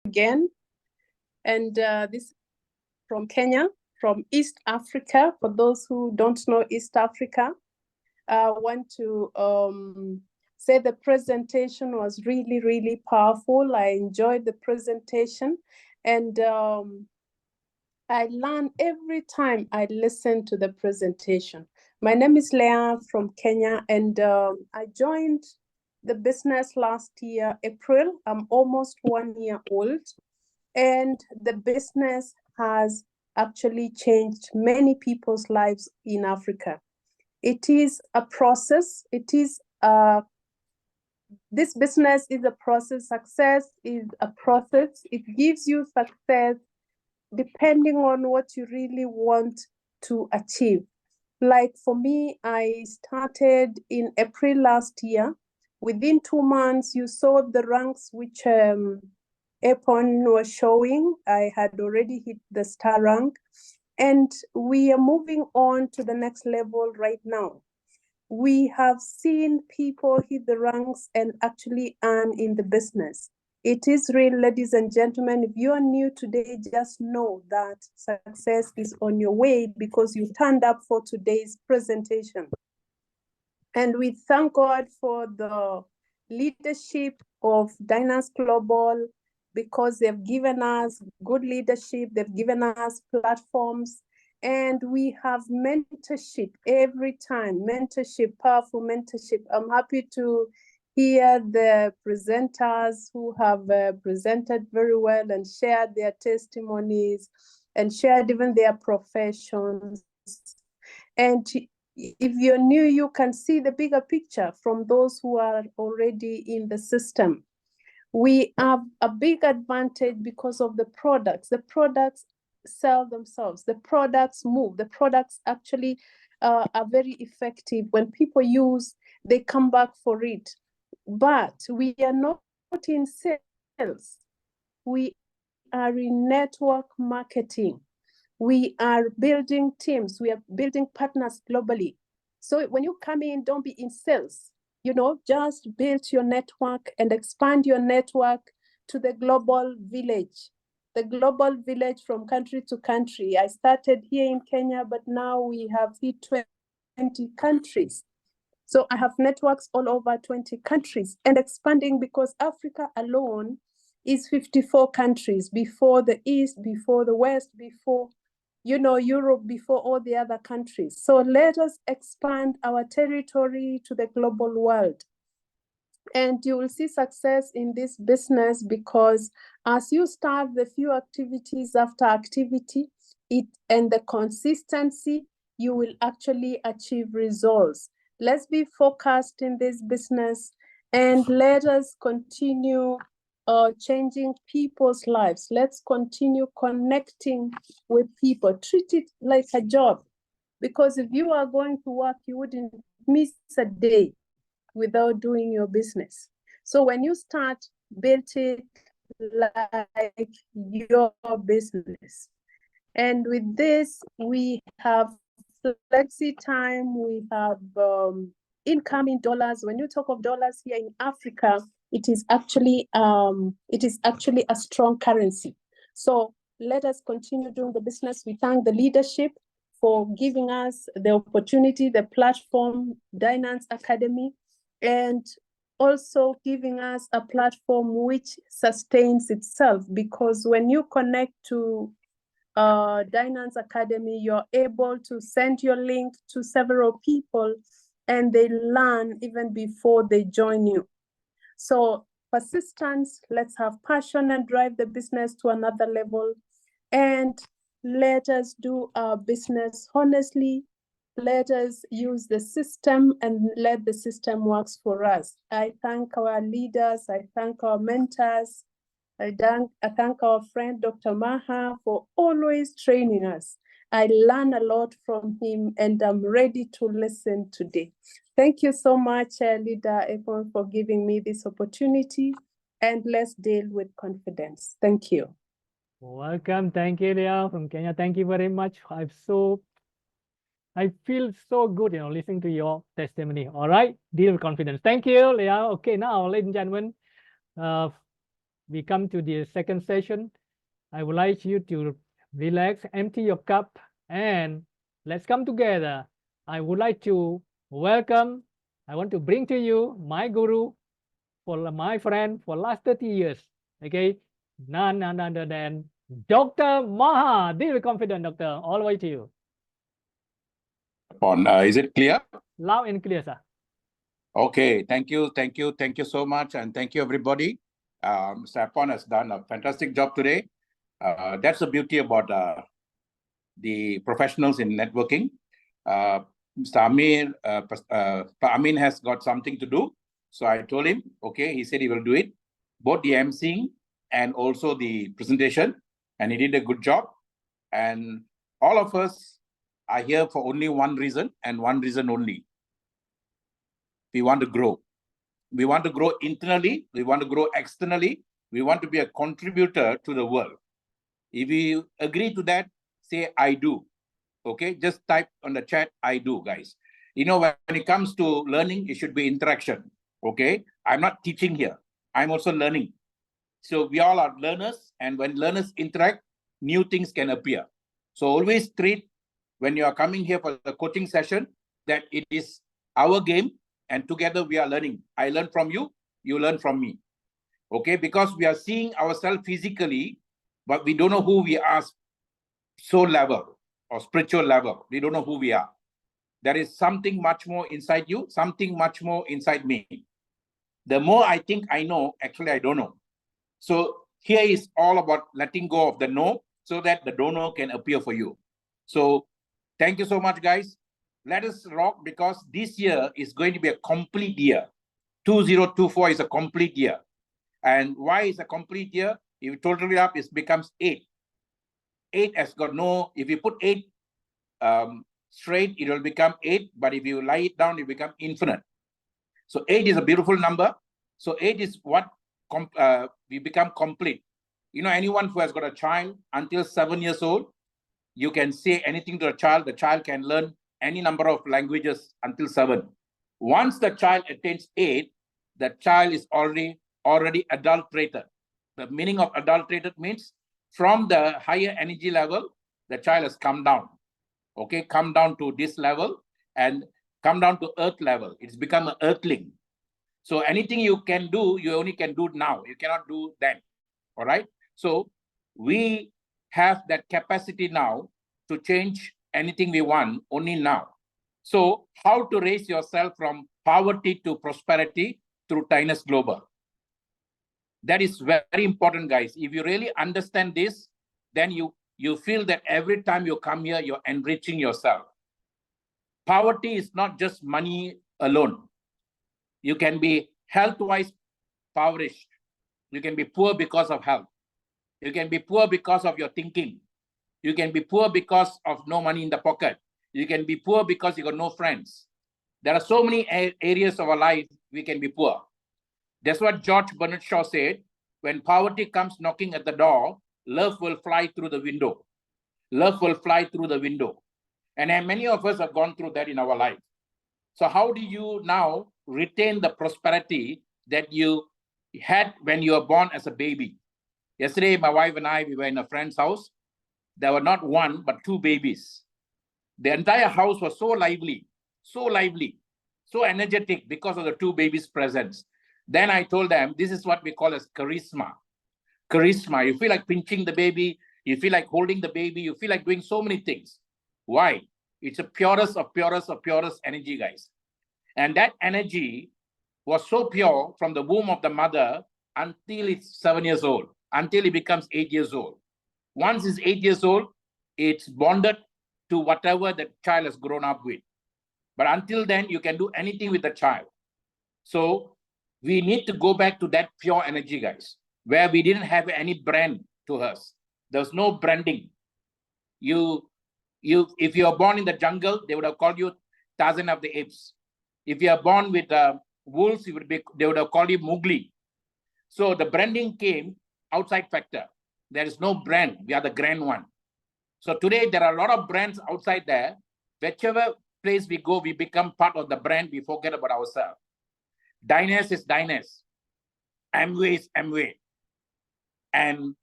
again, and this is from Kenya, from East Africa. For those who don't know East Africa, I want to say the presentation was really, really powerful. I enjoyed the presentation, and I learn every time I listen to the presentation. My name is Leah from Kenya, and I joined the business last year, April. I'm almost 1 year old, and the business has actually changed many people's lives in Africa. It is a process. This business is a process. Success is a process. It gives you success depending on what you really want to achieve. Like for me, I started in April last year. Within 2 months, you saw the ranks which Epon was showing. I had already hit the star rank, and we are moving on to the next level right now. We have seen people hit the ranks and actually earn in the business. It is real, ladies and gentlemen. If you are new today, just know that success is on your way because you turned up for today's presentation. And we thank God for the leadership of DYNACE Global, because they've given us good leadership, they've given us platforms, and we have mentorship every time, mentorship, powerful mentorship. I'm happy to hear the presenters who have presented very well and shared their testimonies and shared even their professions. And if you're new, you can see the bigger picture from those who are already in the system. We have a big advantage because of the products. The products sell themselves. The products move. The products actually are very effective. When people use, they come back for it. But we are not in sales. We are in network marketing. We are building teams. We are building partners globally. So when you come in, don't be in sales. You know, just build your network and expand your network to the global village. The global village from country to country. I started here in Kenya, but now we have hit 20 countries. So I have networks all over 20 countries and expanding, because Africa alone is 54 countries, before the East, before the West, before, you know, Europe, before all the other countries. So let us expand our territory to the global world. And you will see success in this business, because as you start the few activities after activity, and the consistency, you will actually achieve results. Let's be focused in this business, and let us continue changing people's lives. Let's continue connecting with people. Treat it like a job, because if you are going to work, you wouldn't miss a day without doing your business. So when you start, build it like your business. And with this, we have flexi time, we have incoming dollars. When you talk of dollars here in Africa, it is actually a strong currency. So let us continue doing the business. We thank the leadership for giving us the opportunity, the platform, DYNACE Academy, and also giving us a platform which sustains itself, because when you connect to DYNACE Academy, you're able to send your link to several people, and they learn even before they join you. So persistence, let's have passion and drive the business to another level, and let us do our business honestly. Let us use the system and let the system work for us. I thank our leaders. I thank our mentors. I thank our friend, Dr. MAHA, for always training us. I learn a lot from him, and I'm ready to listen today. Thank you so much, Leader Epon, for giving me this opportunity, and let's deal with confidence. Thank you. Welcome. Thank you, Leah from Kenya. Thank you very much. I feel so good, listening to your testimony. All right, deal with confidence. Thank you, Leah. Okay, now, ladies and gentlemen, we come to the second session. I would like you to relax, empty your cup, and let's come together. I would like to welcome, I want to bring to you my guru, for my friend for last 30 years. Okay, none other than Dr. Maha. Deeply confident, doctor. All the way to you. Is it clear? Loud and clear, sir. Okay, thank you so much, and thank you everybody. Mr. Apon has done a fantastic job today. That's the beauty about the professionals in networking. Mr. Amir, Amin has got something to do, so I told him, okay, he said he will do it, both the emceeing and also the presentation, and he did a good job. And all of us are here for only one reason, and one reason only. We want to grow. We want to grow internally. We want to grow externally. We want to be a contributor to the world. If you agree to that, say, I do. Okay, just type on the chat, I do, guys. You know, when it comes to learning, it should be interaction. Okay, I'm not teaching here. I'm also learning. So we all are learners, and when learners interact, new things can appear. So always treat, when you are coming here for the coaching session, that it is our game, and together we are learning. I learn from you, you learn from me. Okay, because we are seeing ourselves physically, but we don't know who we are, soul level or spiritual level. We don't know who we are. There is something much more inside you, something much more inside me. The more I think I know, actually I don't know. So here is all about letting go of the no, so that the don't know can appear for you. So thank you so much, guys. Let us rock, because this year is going to be a complete year. 2024 is a complete year. And why is a complete year? If you total it up, it becomes 8. 8 has got no, if you put 8 straight, it will become 8. But if you lie it down, it becomes infinite. So 8 is a beautiful number. So 8 is what we become complete. You know, anyone who has got a child until 7 years old, you can say anything to a child. The child can learn any number of languages until 7. Once the child attains 8, the child is already adulterated. The meaning of adulterated means from the higher energy level, the child has come down. Okay, come down to this level and come down to earth level. It's become an earthling. So anything you can do, you only can do now. You cannot do then. All right. So we have that capacity now to change anything we want only now. So how to raise yourself from poverty to prosperity through DYNACE Global? That is very important, guys. If you really understand this, then you feel that every time you come here, you're enriching yourself. Poverty is not just money alone. You can be health-wise impoverished. You can be poor because of health. You can be poor because of your thinking. You can be poor because of no money in the pocket. You can be poor because you got no friends. There are so many areas of our life we can be poor. That's what George Bernard Shaw said. When poverty comes knocking at the door, love will fly through the window. Love will fly through the window. And many of us have gone through that in our life. So how do you now retain the prosperity that you had when you were born as a baby? Yesterday, my wife and I, we were in a friend's house. There were not one, but 2 babies. The entire house was so lively, so energetic because of the 2 babies' presence. Then I told them, this is what we call as charisma. Charisma. You feel like pinching the baby. You feel like holding the baby. You feel like doing so many things. Why? It's the purest of purest energy, guys. And that energy was so pure from the womb of the mother until it's 7 years old, until it becomes 8 years old. Once it's 8 years old, it's bonded to whatever the child has grown up with. But until then, you can do anything with the child. So we need to go back to that pure energy, guys, where we didn't have any brand to us. There's no branding. If you are born in the jungle, they would have called you Tarzan of the Apes. If you are born with wolves, they would have called you Mowgli. So the branding came outside factor. There is no brand. We are the grand one. So today there are a lot of brands outside there. Whichever place we go, we become part of the brand. We forget about ourselves. DYNACE is DYNACE. Amway is Amway. And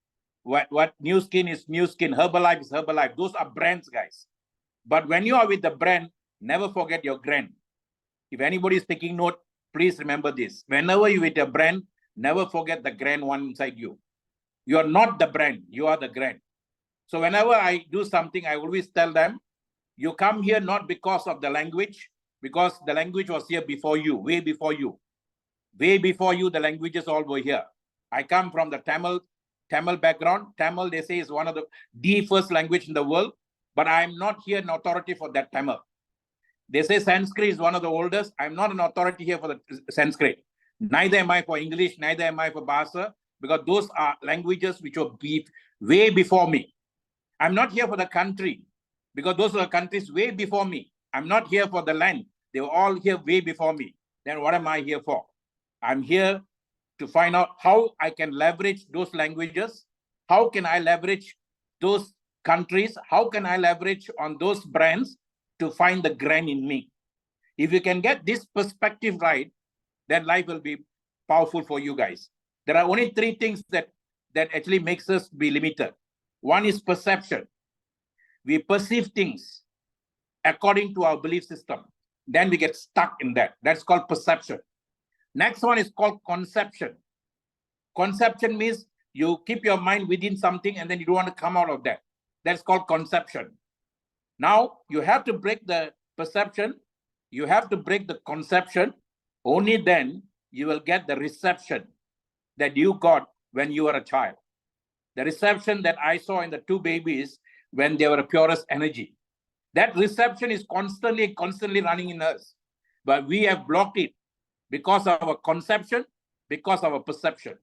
what New Skin is New Skin, Herbalife is Herbalife. Those are brands, guys. But when you are with the brand, never forget your grand. If anybody is taking note, please remember this. Whenever you're with a brand, never forget the grand one inside you. You are not the brand, you are the grand. So whenever I do something, I always tell them, you come here not because of the language, because the language was here before you, way before you. Way before you, the languages all were here. I come from the Tamil background. Tamil, they say, is one of the first language in the world, but I'm not here an authority for that Tamil. They say Sanskrit is one of the oldest. I'm not an authority here for the Sanskrit. Neither am I for English, neither am I for Bahasa, because those are languages which were way before me. I'm not here for the country, because those are countries way before me. I'm not here for the land. They were all here way before me. Then what am I here for? I'm here to find out how I can leverage those languages. How can I leverage those countries? How can I leverage on those brands to find the grand in me? If you can get this perspective right, then life will be powerful for you guys. There are only three things that actually makes us be limited. One is perception. We perceive things according to our belief system. Then we get stuck in that. That's called perception. Next one is called conception. Conception means you keep your mind within something and then you don't want to come out of that. That's called conception. Now, you have to break the perception. You have to break the conception. Only then you will get the reception that you got when you were a child. The reception that I saw in the two babies when they were purest energy. That reception is constantly running in us. But we have blocked it because of our conception, because of our perception.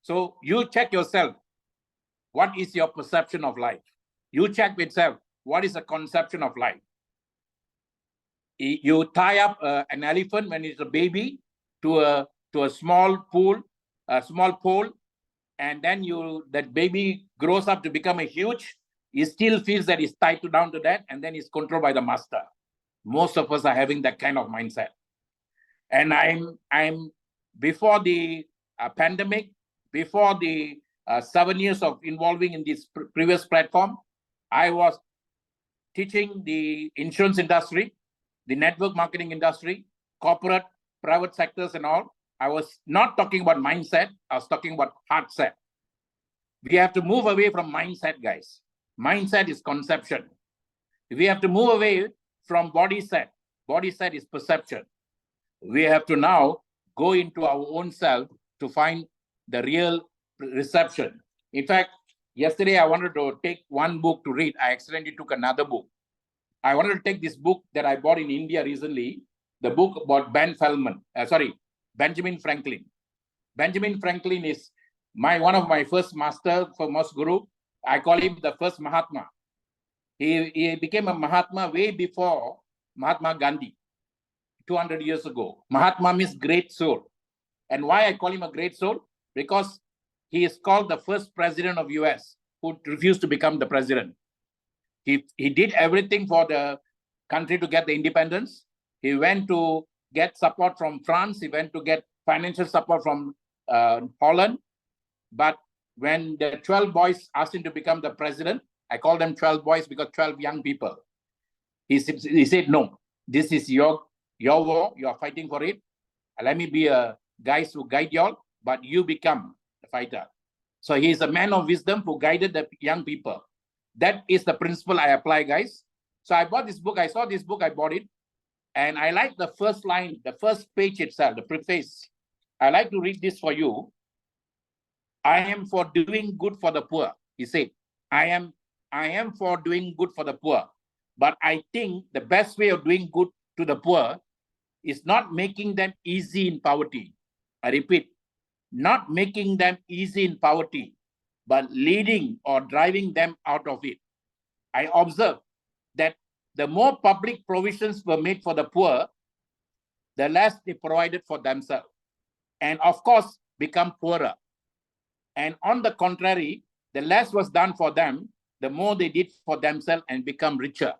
So you check yourself. What is your perception of life? You check yourself. What is the conception of life? You tie up an elephant when it's a baby to a small pool, a small pole, and then that baby grows up to become a huge. He still feels that he's tied down to that, and then he's controlled by the master. Most of us are having that kind of mindset. And I'm before the pandemic, before the 7 years of involving in this previous platform, I was teaching the insurance industry, the network marketing industry, corporate, private sectors and all. I was not talking about mindset. I was talking about heart set. We have to move away from mindset, guys. Mindset is conception. We have to move away from body set. Body set is perception. We have to now go into our own self to find the real reception. In fact, yesterday I wanted to take one book to read. I accidentally took another book. I wanted to take this book that I bought in India recently, the book about Benjamin Franklin. Benjamin Franklin is one of my first master, most guru. I call him the first Mahatma. He became a Mahatma way before Mahatma Gandhi, 200 years ago. Mahatma means great soul. And why I call him a great soul? Because he is called the first president of US who refused to become the president. He did everything for the country to get the independence. He went to get support from France. He went to get financial support from Holland. But when the 12 boys asked him to become the president, I call them 12 boys because 12 young people. He said, no, this is your war. You are fighting for it. Let me be a guy who guide y'all, but you become the fighter. So he is a man of wisdom who guided the young people. That is the principle I apply, guys. So I bought this book. I saw this book. I bought it. And I like the first line, the first page itself, the preface. I like to read this for you. I am for doing good for the poor. He said, I am for doing good for the poor. But I think the best way of doing good to the poor is not making them easy in poverty. I repeat, not making them easy in poverty, but leading or driving them out of it. I observe that the more public provisions were made for the poor, the less they provided for themselves. And of course, become poorer. And on the contrary, the less was done for them, the more they did for themselves and become richer.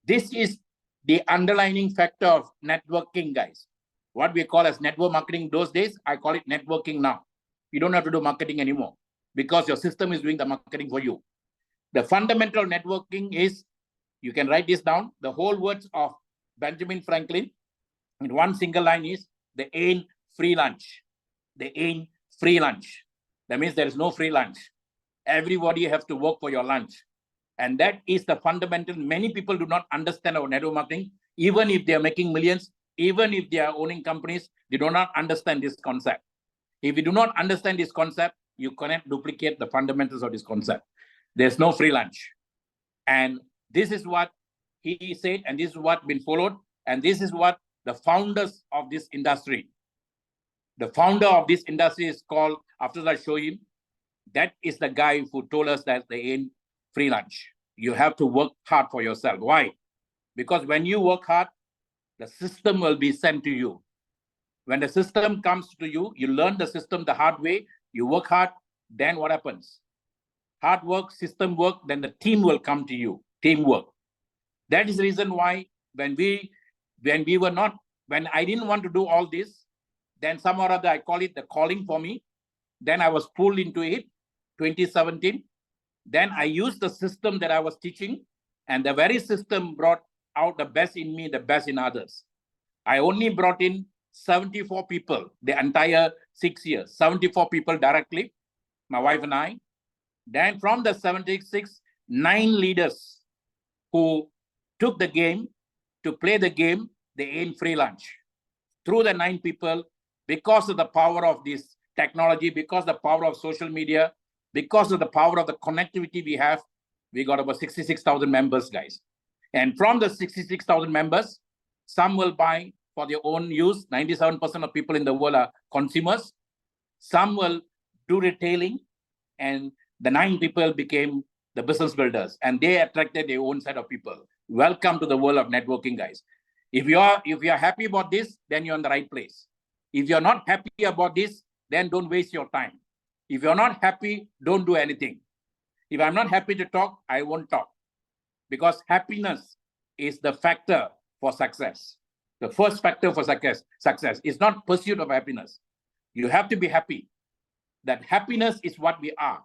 This is the underlining factor of networking, guys. What we call as network marketing those days, I call it networking now. You don't have to do marketing anymore. because your system is doing the marketing for you. The fundamental networking is, you can write this down, the whole words of Benjamin Franklin in one single line is, there ain't free lunch. There ain't free lunch. That means there is no free lunch. Everybody has to work for your lunch. And that is the fundamental. Many people do not understand our network marketing. Even if they are making millions, even if they are owning companies, they do not understand this concept. If you do not understand this concept, you cannot duplicate the fundamentals of this concept. There's no free lunch. And this is what he said, and this is what been followed. And this is what the founders of this industry, the founder of this industry is called, after I show him, that is the guy who told us that there ain't free lunch. You have to work hard for yourself. Why? Because when you work hard, the system will be sent to you. When the system comes to you, you learn the system the hard way, you work hard, then what happens? Hard work, system work, then the team will come to you, teamwork. That is the reason why when I didn't want to do all this, then somehow or other, I call it the calling for me. Then I was pulled into it, 2017. Then I used the system that I was teaching, and the very system brought out the best in me, the best in others. I only brought in 74 people, the entire 6 years, 74 people directly, my wife and I. Then from the 76, 9 leaders who took the game to play the game, they ain't free lunch. Through the 9 people, because of the power of this technology, because of the power of social media, because of the power of the connectivity we have, we got about 66,000 members, guys. And from the 66,000 members, some will buy for their own use. 97% of people in the world are consumers. Some will do retailing, and the 9 people became the business builders, and they attracted their own set of people. Welcome to the world of networking, guys. If you are happy about this, then you're in the right place. If you're not happy about this, then don't waste your time. If you're not happy, don't do anything. If I'm not happy to talk, I won't talk. Because happiness is the factor for success. The first factor for success is not pursuit of happiness. You have to be happy. That happiness is what we are.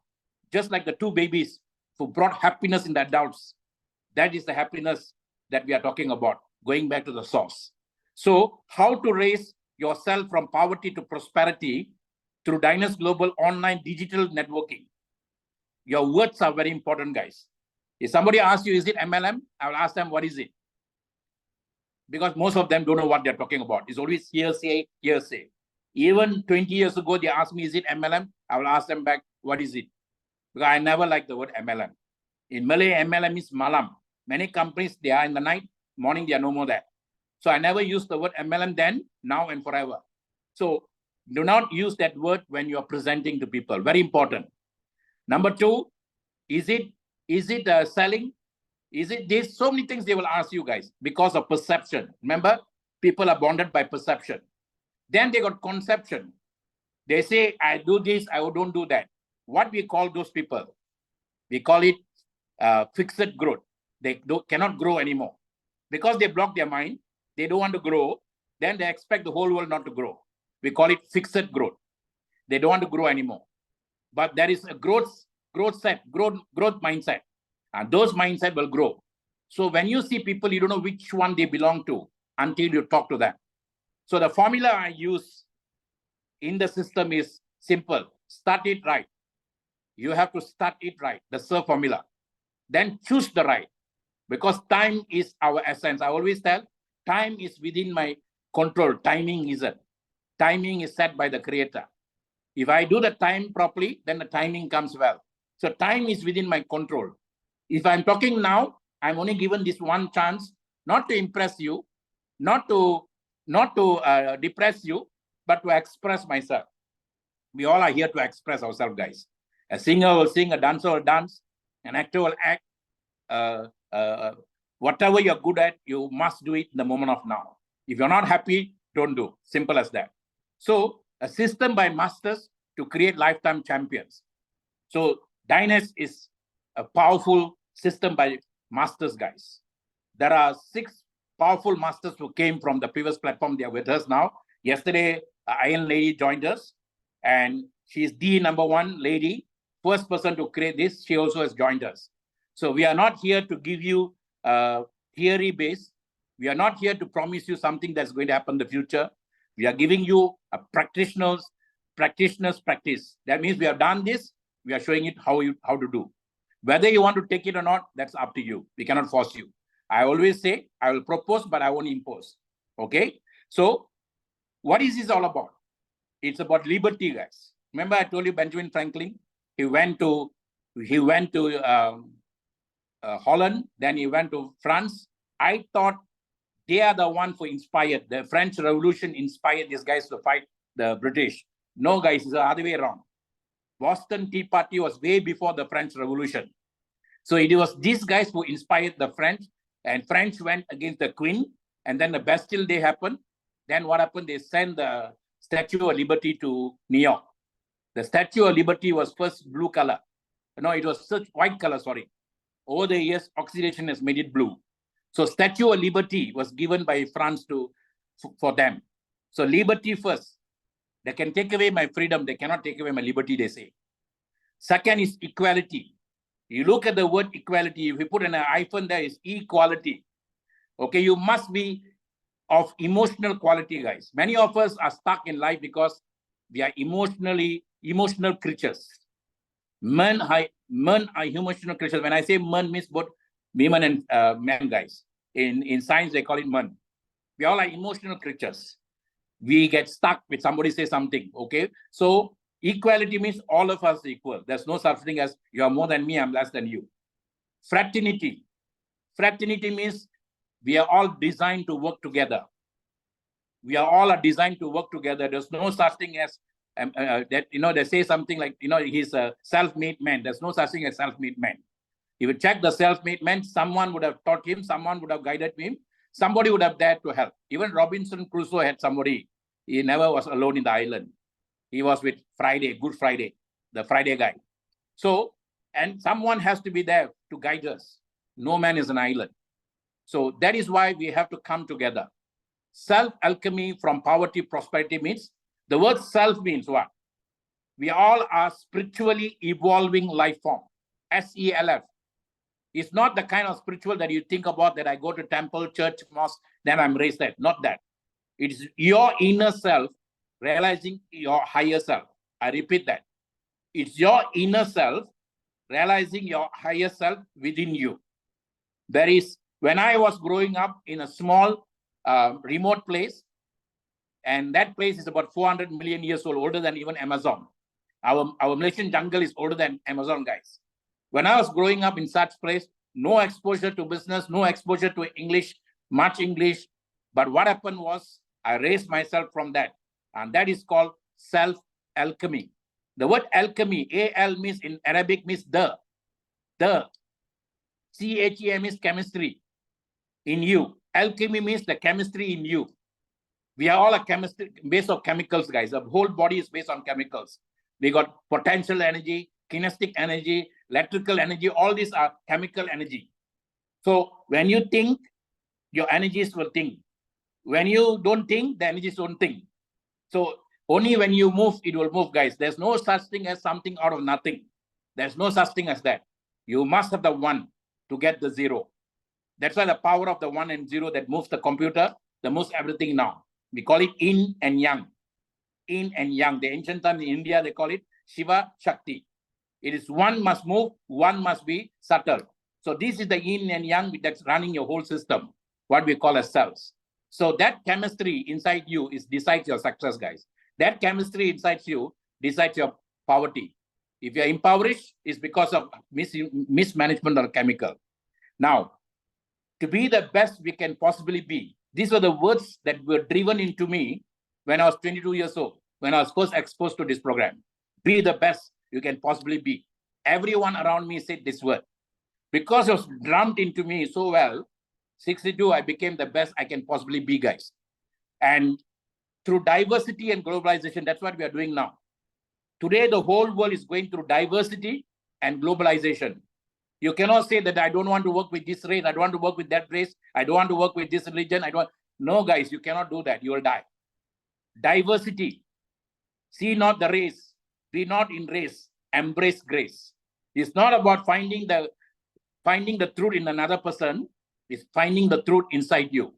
Just like the 2 babies who brought happiness in the adults. That is the happiness that we are talking about, going back to the source. So how to raise yourself from poverty to prosperity through DYNACE Global online digital networking. Your words are very important, guys. If somebody asks you, is it MLM? I will ask them, what is it? Because most of them don't know what they're talking about. It's always hearsay, hearsay. Even 20 years ago, they asked me, is it MLM? I will ask them back, what is it? Because I never liked the word MLM. In Malay, MLM is malam. Many companies, they are in the night, morning, they are no more there. So I never used the word MLM then, now and forever. So do not use that word when you are presenting to people. Very important. Number 2, is it selling? Is it this? So many things they will ask you guys because of perception. Remember, people are bonded by perception. Then they got conception. They say, I do this, I don't do that. What we call those people? We call it fixed growth. They cannot grow anymore. Because they block their mind, they don't want to grow, then they expect the whole world not to grow. We call it fixed growth. They don't want to grow anymore. But there is a growth mindset. And those mindset will grow. So when you see people, you don't know which one they belong to until you talk to them. So the formula I use in the system is simple. Start it right. You have to start it right, the SIR formula. Then choose the right. Because time is our essence. I always tell, time is within my control. Timing isn't. Timing is set by the creator. If I do the time properly, then the timing comes well. So time is within my control. If I'm talking now, I'm only given this one chance, not to impress you, not to depress you, but to express myself. We all are here to express ourselves, guys. A singer will sing, a dancer will dance, an actor will act. Whatever you're good at, you must do it in the moment of now. If you're not happy, don't do. Simple as that. So a system by masters to create lifetime champions. So DYNACE is a powerful system by masters, guys. There are 6 powerful masters who came from the previous platform. They are with us now. Yesterday, Iron Lady joined us, and she's the #1 lady. first person to create this. She also has joined us. So we are not here to give you theory based. We are not here to promise you something that's going to happen in the future. We are giving you a practitioner's practice. That means we have done this. We are showing it how to do. Whether you want to take it or not, that's up to you. We cannot force you. I always say I will propose, but I won't impose. Okay. So what is this all about? It's about liberty, guys. Remember I told you Benjamin Franklin. He went to Holland. Then he went to France. I thought they are the one who inspired. The French Revolution inspired these guys to fight the British. No, guys, it's the other way around. Boston Tea Party was way before the French Revolution. So it was these guys who inspired the French, and French went against the Queen, and then the Bastille Day happened. Then what happened? They sent the Statue of Liberty to New York. The Statue of Liberty was first blue color. No, it was such white color, sorry. Over the years, oxidation has made it blue. So Statue of Liberty was given by France for them. So liberty first. They can take away my freedom. They cannot take away my liberty, they say. Second is equality. You look at the word equality. If you put an hyphen there, is equality. Okay, you must be of emotional quality, guys. Many of us are stuck in life because we are emotional creatures. Men are emotional creatures. When I say men, means both women and men, guys. In science, they call it men. We all are emotional creatures. We get stuck with somebody say something, okay? So equality means all of us equal. There's no such thing as you are more than me, I'm less than you. Fraternity. Fraternity means we are all designed to work together. We are all designed to work together. There's no such thing as that, they say something like, he's a self-made man. There's no such thing as self-made man. If you check the self-made man, someone would have taught him, someone would have guided him, somebody would have dared to help. Even Robinson Crusoe had somebody. He never was alone in the island. He was with Good Friday, the Friday guy. So, and someone has to be there to guide us. No man is an island. So that is why we have to come together. Self-alchemy from poverty, prosperity means, the word self means what? We all are spiritually evolving life form. SELF. It's not the kind of spiritual that you think about that I go to temple, church, mosque, then I'm raised there. Not that. It's your inner self realizing your higher self. I repeat that. It's your inner self realizing your higher self within you. There is, when I was growing up in a small remote place, and that place is about 400 million years old, older than even Amazon. Our Malaysian jungle is older than Amazon, guys. When I was growing up in such place, no exposure to business, no exposure to English, much English. But what happened was I raised myself from that. And that is called self-alchemy. The word alchemy, A-L means in Arabic means the. C-H-E-M is chemistry in you. Alchemy means the chemistry in you. We are all a chemistry based on chemicals, guys. The whole body is based on chemicals. We got potential energy, kinetic energy, electrical energy. All these are chemical energy. So when you think, your energies will think. When you don't think, the energies don't think. So only when you move, it will move, guys. There's no such thing as something out of nothing. There's no such thing as that. You must have the one to get the zero. That's why the power of the one and zero that moves the computer, that moves everything now. We call it yin and yang. Yin and yang. The ancient time in India, they call it Shiva Shakti. It is one must move, one must be subtle. So this is the yin and yang that's running your whole system, what we call as cells. So that chemistry inside you decides your success, guys. That chemistry inside you decides your poverty. If you're impoverished, it's because of mismanagement of chemical. Now, to be the best we can possibly be, these were the words that were driven into me when I was 22 years old, when I was first exposed to this program. Be the best you can possibly be. Everyone around me said this word. Because it was drummed into me so well, 62, I became the best I can possibly be, guys. And through diversity and globalization, that's what we are doing now. Today, the whole world is going through diversity and globalization. You cannot say that I don't want to work with this race, I don't want to work with that race, I don't want to work with this religion. No, guys, you cannot do that. You will die. Diversity. See not the race. Be not in race. embrace grace. It's not about finding the truth in another person. It's finding the truth inside you.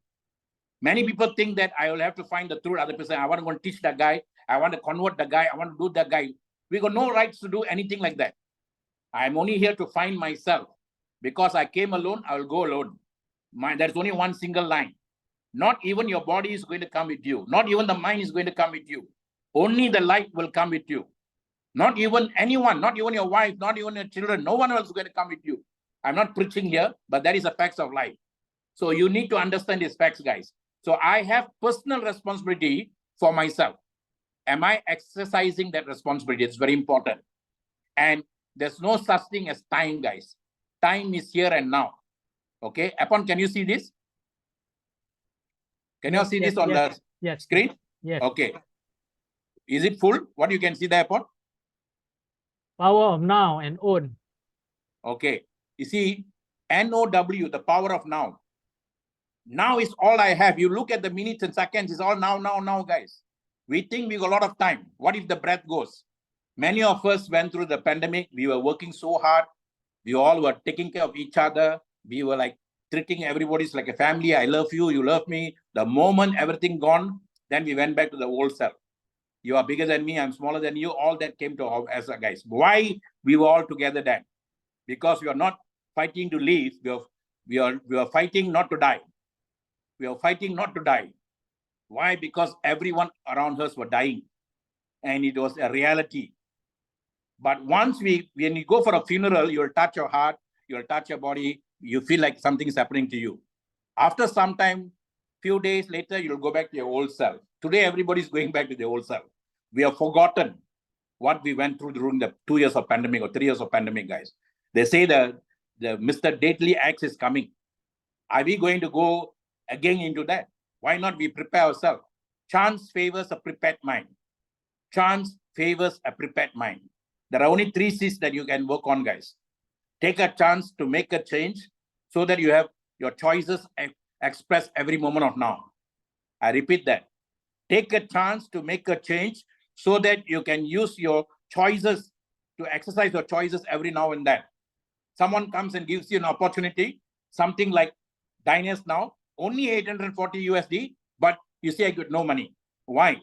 Many people think that I will have to find the truth other person. I want to go and teach that guy. I want to convert the guy. I want to do that guy. We got no rights to do anything like that. I'm only here to find myself. Because I came alone, I will go alone. There's only one single line. Not even your body is going to come with you. Not even the mind is going to come with you. Only the light will come with you. Not even anyone, not even your wife, not even your children. No one else is going to come with you. I'm not preaching here, but that is the facts of life. So you need to understand these facts, guys. So I have personal responsibility for myself. Am I exercising that responsibility? It's very important. And there's no such thing as time, guys. Time is here and now. Okay, Apon, can you see this? Can you see this on the screen? Yes. Okay. Is it full? What you can see there, Apon? Power of now and on. Okay. You see, NOW, the power of now. Now is all I have. You look at the minutes and seconds, it's all now, guys. We think we got a lot of time. What if the breath goes? Many of us went through the pandemic. We were working so hard. We all were taking care of each other. We were like treating everybody's like a family. I love you, you love me. The moment everything gone, then we went back to the old self. You are bigger than me, I'm smaller than you. All that came to us as a guys. Why we were all together then? Because we are not fighting to live. We are fighting not to die. We are fighting not to die. Why? Because everyone around us were dying. And it was a reality. But when you go for a funeral, you'll touch your heart, you'll touch your body, you feel like something is happening to you. After some time, few days later, you'll go back to your old self. Today, everybody's going back to their old self. We have forgotten what we went through during the 2 years of pandemic or 3 years of pandemic, guys. They say the Mr. Deadly X is coming. Are we going to go again into that? Why not we prepare ourselves? Chance favors a prepared mind. Chance favors a prepared mind. There are only 3 C's that you can work on, guys. Take a chance to make a change so that you have your choices expressed every moment of now. I repeat that. Take a chance to make a change so that you can use your choices to exercise your choices every now and then. Someone comes and gives you an opportunity, something like DYNACE now, only 840 USD, but you say I got no money. Why?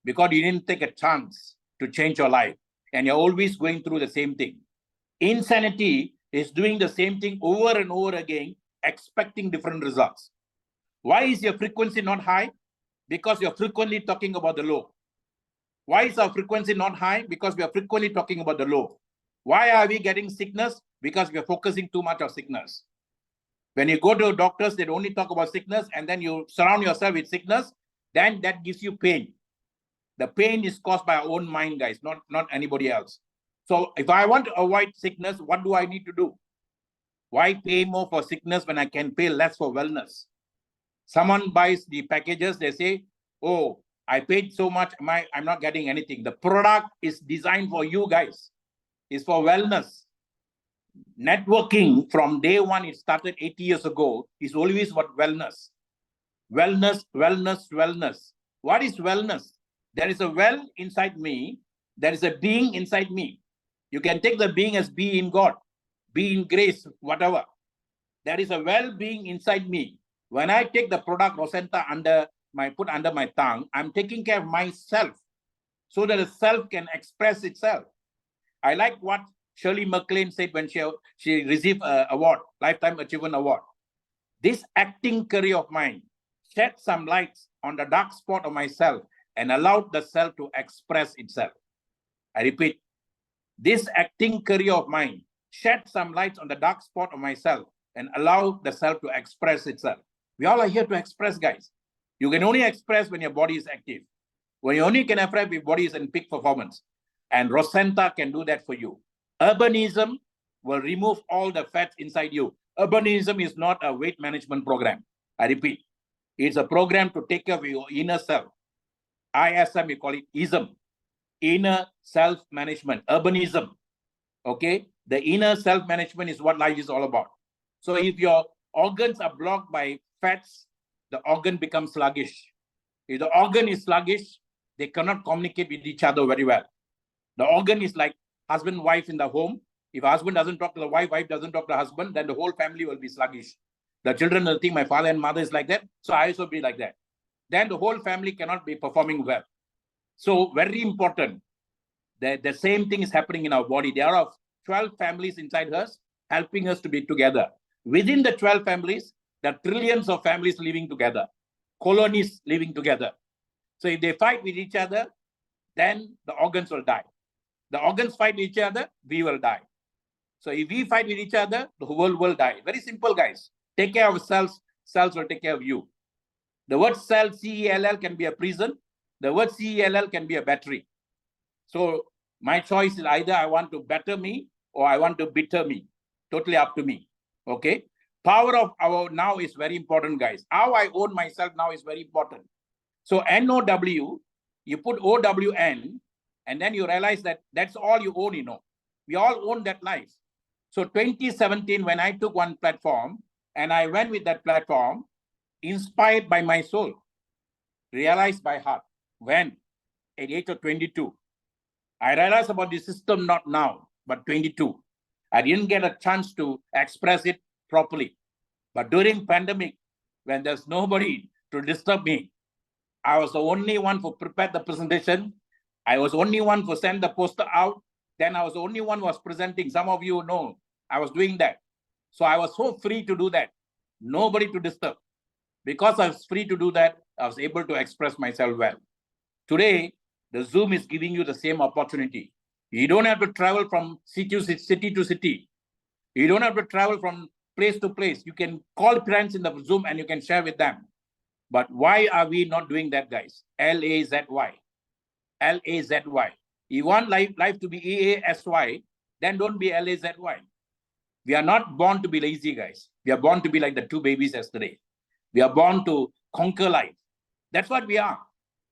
Because you didn't take a chance to change your life and you're always going through the same thing. Insanity is doing the same thing over and over again, expecting different results. Why is your frequency not high? Because you're frequently talking about the low. Why is our frequency not high? Because we are frequently talking about the low. Why are we getting sickness? Because we are focusing too much on sickness. When you go to doctors, they only talk about sickness, and then you surround yourself with sickness, then that gives you pain. The pain is caused by our own mind, guys, not anybody else. So if I want to avoid sickness, what do I need to do? Why pay more for sickness when I can pay less for wellness? Someone buys the packages, they say, oh, I paid so much, I'm not getting anything. The product is designed for you guys. It's for wellness. Networking from day one, it started 80 years ago, is always about wellness. Wellness, wellness, wellness. What is wellness? There is a well inside me. There is a being inside me. You can take the being as be in God, be in grace, whatever. There is a well-being inside me. When I take the product Rosenta put under my tongue, I'm taking care of myself so that the self can express itself. I like what Shirley MacLaine said when she received an award, Lifetime Achievement Award. This acting career of mine shed some lights on the dark spot of myself and allowed the self to express itself. I repeat, this acting career of mine shed some lights on the dark spot of myself and allowed the self to express itself. We all are here to express, guys. You can only express when your body is active. When you only can express if your body is in peak performance. And Rosenta can do that for you. Urbanism will remove all the fats inside you. Urbanism is not a weight management program. I repeat, it's a program to take care of your inner self. ISM, we call it ISM, inner self-management, urbanism. Okay, the inner self-management is what life is all about. So if your organs are blocked by fats, the organ becomes sluggish. If the organ is sluggish, they cannot communicate with each other very well. The organ is like husband, wife in the home. If husband doesn't talk to the wife, wife doesn't talk to the husband, then the whole family will be sluggish. The children will think my father and mother is like that, so I also be like that. Then the whole family cannot be performing well. So very important. The same thing is happening in our body. There are 12 families inside us helping us to be together. Within the 12 families, there are trillions of families living together, colonies living together. So if they fight with each other, then the organs will die. The organs fight with each other, we will die. So if we fight with each other, the world will die. Very simple, guys. Take care of cells, cells will take care of you. The word cell, C-E-L-L, can be a prison. The word C-E-L-L can be a battery. So my choice is either I want to better me or I want to bitter me. Totally up to me. Okay. Power of our now is very important, guys. How I own myself now is very important. So N-O-W, you put O-W-N, and then you realize that that's all you own, you know. We all own that life. So 2017, when I took one platform and I went with that platform, inspired by my soul, realized by heart, when at the age of 22, I realized about the system, not now, but 22. I didn't get a chance to express it properly. But during pandemic, when there's nobody to disturb me, I was the only one who prepared the presentation. I was the only one who sent the poster out. Then I was the only one who was presenting. Some of you know I was doing that. So I was so free to do that. Nobody to disturb. Because I was free to do that, I was able to express myself well. Today, the Zoom is giving you the same opportunity. You don't have to travel from city to city. You don't have to travel from place to place. You can call friends in the Zoom and you can share with them. But why are we not doing that, guys? L-A-Z-Y. L-A-Z-Y. You want life to be E-A-S-Y, then don't be L-A-Z-Y. We are not born to be lazy, guys. We are born to be like the two babies yesterday. We are born to conquer life. That's what we are.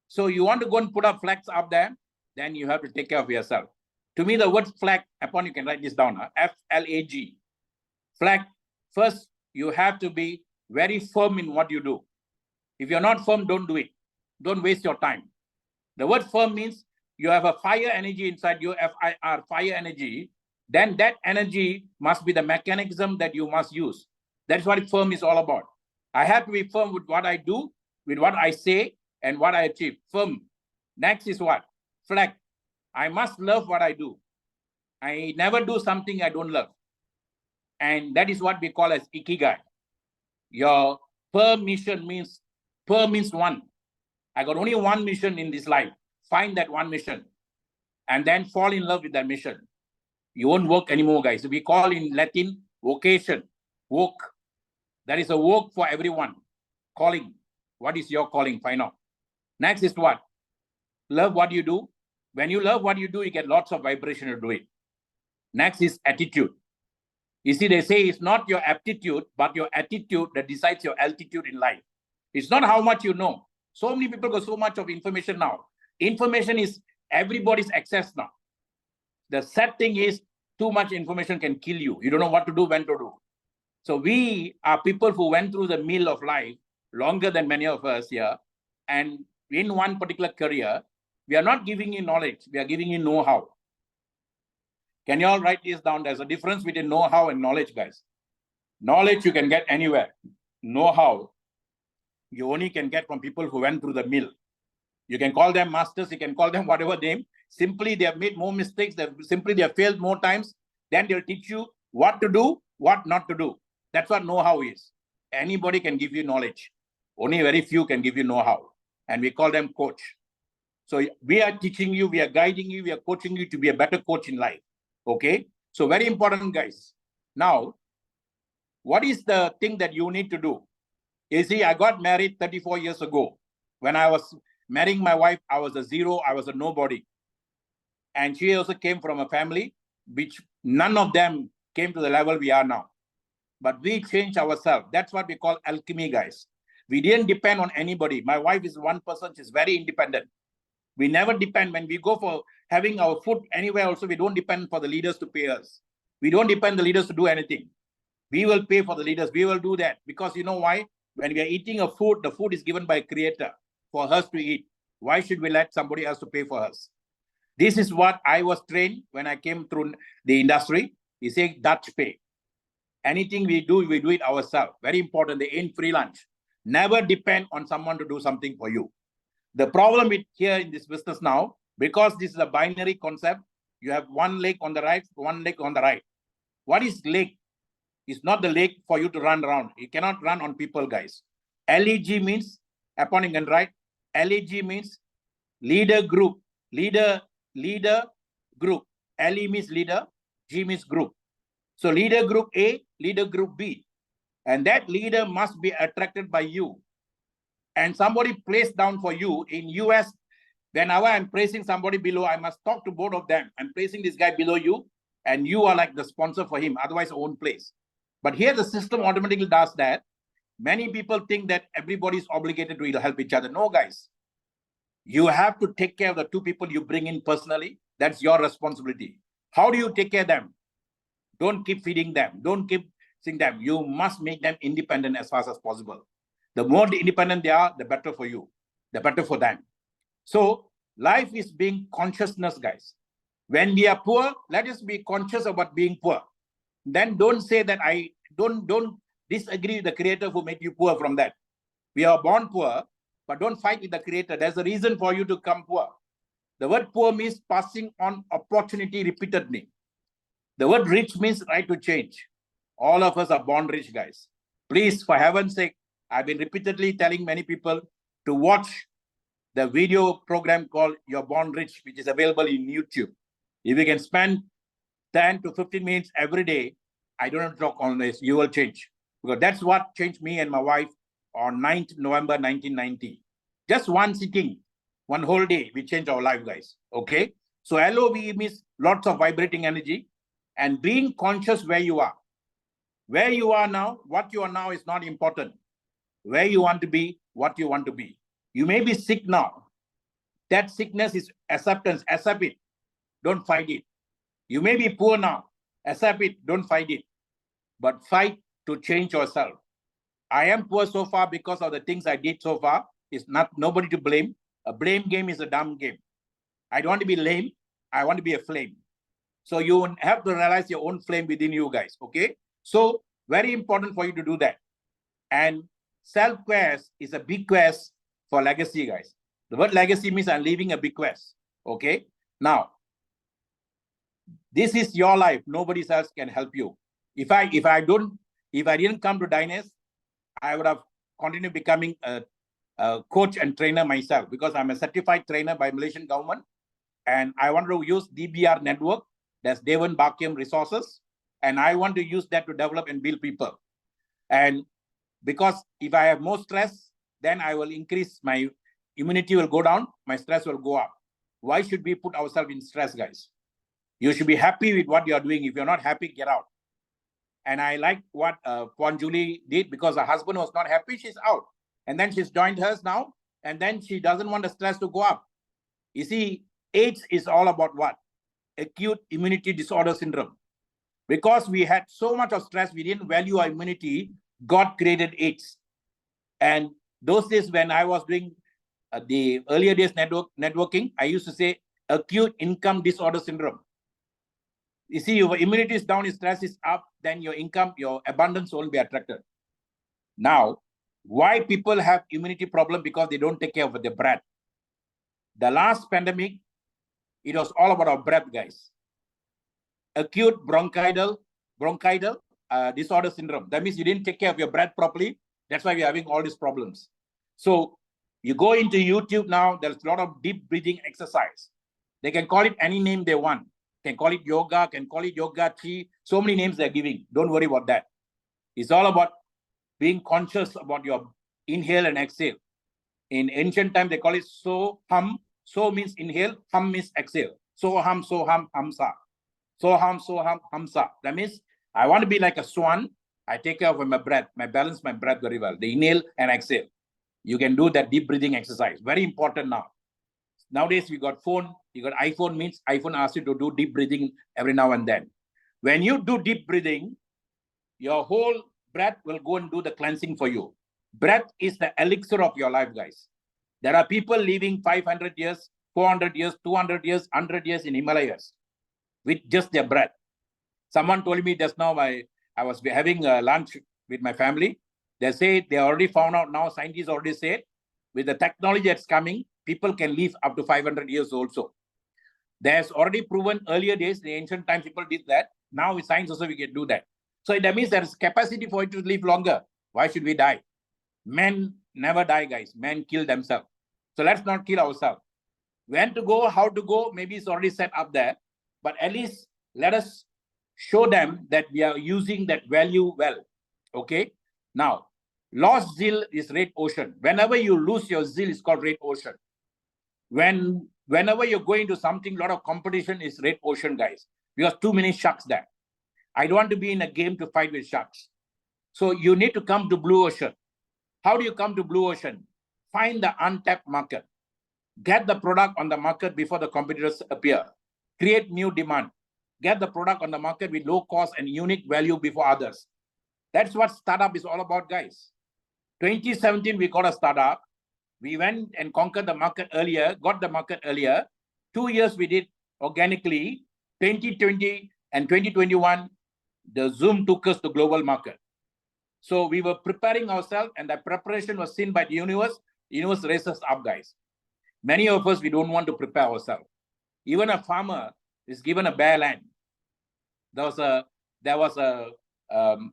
So you want to go and put up flags up there, then you have to take care of yourself. To me, the word flag, upon you can write this down, F-L-A-G. Flag, first, you have to be very firm in what you do. If you're not firm, don't do it. Don't waste your time. The word firm means you have a fire energy inside you, F-I-R, fire energy. Then that energy must be the mechanism that you must use. That's what firm is all about. I have to be firm with what I do, with what I say, and what I achieve. Firm. Next is what? Flag. I must love what I do. I never do something I don't love. And that is what we call as Ikigai. Your per mission means, per means one. I got only one mission in this life. Find that one mission. And then fall in love with that mission. You won't work anymore, guys. We call in Latin vocation, work. That is a work for everyone. Calling. What is your calling? Find out. Next is what? Love what you do. When you love what you do, you get lots of vibration to do it. Next is attitude. You see, they say it's not your aptitude, but your attitude that decides your altitude in life. It's not how much you know. So many people got so much of information now. Information is everybody's access now. The sad thing is too much information can kill you. You don't know what to do, when to do. So we are people who went through the mill of life longer than many of us here. And in one particular career, we are not giving you knowledge. We are giving you know-how. Can you all write this down? There's a difference between know-how and knowledge, guys. Knowledge you can get anywhere. Know-how you only can get from people who went through the mill. You can call them masters. You can call them whatever name. Simply, they have made more mistakes. They have failed more times. Then they'll teach you what to do, what not to do. That's what know-how is. Anybody can give you knowledge. Only very few can give you know-how. And we call them coach. So we are teaching you, we are guiding you, we are coaching you to be a better coach in life. Okay? So very important, guys. Now, what is the thing that you need to do? You see, I got married 34 years ago. When I was marrying my wife, I was a zero, I was a nobody. And she also came from a family which none of them came to the level we are now. But we changed ourselves. That's what we call alchemy, guys. We didn't depend on anybody. My wife is one person. She's very independent. We never depend. When we go for having our food anywhere also, we don't depend for the leaders to pay us. We don't depend the leaders to do anything. We will pay for the leaders. We will do that. Because you know why? When we are eating a food, the food is given by Creator for us to eat. Why should we let somebody else to pay for us? This is what I was trained when I came through the industry. He said Dutch pay. Anything we do it ourselves. Very important. They ain't free lunch. Never depend on someone to do something for you. The problem with here in this business now, because this is a binary concept, you have one leg on the right, one leg on the right. What is leg? It's not the leg for you to run around. You cannot run on people, guys. LEG means, upon and right, LEG means leader group, leader group. LE means leader, G means group. So leader group A, leader group B. And that leader must be attracted by you. And somebody placed down for you in US, whenever I'm placing somebody below, I must talk to both of them. I'm placing this guy below you, and you are like the sponsor for him, otherwise own place. But here the system automatically does that. Many people think that everybody is obligated to help each other. No, guys. You have to take care of the two people you bring in personally. That's your responsibility. How do you take care of them? Don't keep feeding them. Don't keep seeing them. You must make them independent as fast as possible. The more independent they are, the better for you, the better for them. So life is being consciousness, guys. When we are poor, let us be conscious about being poor. Then don't say that I don't disagree with the creator who made you poor from that. We are born poor, but don't fight with the creator. There's a reason for you to come poor. The word poor means passing on opportunity repeatedly. The word rich means right to change. All of us are born rich, guys. Please, for heaven's sake, I've been repeatedly telling many people to watch the video program called You're Born Rich, which is available in YouTube. If you can spend 10 to 15 minutes every day, I don't have to talk on this, you will change. Because that's what changed me and my wife on 9th November 1990. Just one sitting, one whole day, we changed our life, guys. Okay? So LOVE means lots of vibrating energy and being conscious where you are. Where you are now, what you are now is not important. Where you want to be, what you want to be. You may be sick now. That sickness is acceptance. Accept it. Don't fight it. You may be poor now. Accept it. Don't fight it. But fight to change yourself. I am poor so far because of the things I did so far. It's not nobody to blame. A blame game is a dumb game. I don't want to be lame. I want to be a flame. So you have to realize your own flame within you, guys. Okay? So very important for you to do that. And self-quest is a big quest for legacy, guys. The word legacy means I'm leaving a big quest. Okay? Now, this is your life. Nobody else can help you. If I didn't come to DYNACE, I would have continued becoming a coach and trainer myself, because I'm a certified trainer by Malaysian government. And I want to use DBR network. That's Dewan Bakiam Resources. And I want to use that to develop and build people. And because if I have more stress, then I will increase my immunity will go down, my stress will go up. Why should we put ourselves in stress, guys? You should be happy with what you are doing. If you're not happy, get out. And I like what Puan Julie did, because her husband was not happy, she's out. And then she's joined hers now, and then she doesn't want the stress to go up. You see, AIDS is all about what? Acute immunity disorder syndrome. Because we had so much of stress, we didn't value our immunity, God created AIDS. And those days when I was doing the earlier days networking, I used to say acute income disorder syndrome. You see, your immunity is down, your stress is up, then your income, your abundance won't be attracted. Now, why people have immunity problem? Because they don't take care of their breath. The last pandemic, it was all about our breath, guys. Acute bronchial disorder syndrome. That means you didn't take care of your breath properly. That's why we're having all these problems. So you go into YouTube now, there's a lot of deep breathing exercise. They can call it any name they want. Can call it yoga, can call it yoga chi. So many names they're giving. Don't worry about that. It's all about being conscious about your inhale and exhale. In ancient time, they call it so hum. So means inhale, hum means exhale. So hum, hamsa. So hum, hamsa. That means I want to be like a swan. I take care of my breath. I balance my breath very well. The inhale and exhale. You can do that deep breathing exercise. Very important now. Nowadays, we got phone. You got iPhone, means iPhone asks you to do deep breathing every now and then. When you do deep breathing, your whole breath will go and do the cleansing for you. Breath is the elixir of your life, guys. There are people living 500 years, 400 years, 200 years, 100 years in Himalayas with just their breath. Someone told me just now, I was having lunch with my family. They say they already found out now, scientists already said, with the technology that's coming, people can live up to 500 years also. There's already proven earlier days, in the ancient times, people did that. Now with science also, we can do that. So that means there's capacity for it to live longer. Why should we die? Men never die, guys. Men kill themselves. So let's not kill ourselves. When to go, how to go, maybe it's already set up there. But at least let us show them that we are using that value well. Okay? Now, lost zeal is red ocean. Whenever you lose your zeal, it's called red ocean. Whenever you're going to something, a lot of competition is red ocean, guys. Because too many sharks there. I don't want to be in a game to fight with sharks. So you need to come to blue ocean. How do you come to blue ocean? Find the untapped market. Get the product on the market before the competitors appear. Create new demand. Get the product on the market with low cost and unique value before others. That's what startup is all about, guys. 2017, we got a startup. We went and conquered the market earlier, got the market earlier. 2 years we did organically. 2020 and 2021, the Zoom took us to global market. So we were preparing ourselves, and that preparation was seen by the universe. The universe raised us up, guys. Many of us, we don't want to prepare ourselves. Even a farmer is given a bare land. There was a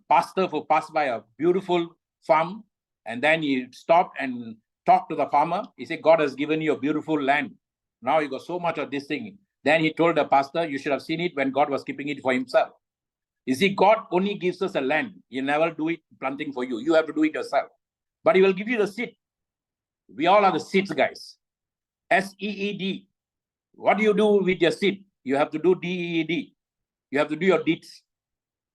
pastor who passed by a beautiful farm, and then he stopped and talked to the farmer. He said, God has given you a beautiful land. Now you got so much of this thing. Then he told the pastor, you should have seen it when God was keeping it for himself. You see, God only gives us a land. He never do it planting for you. You have to do it yourself. But he will give you the seed. We all are the seeds, guys. SEED. What do you do with your seed? You have to do DEED. You have to do your deeds.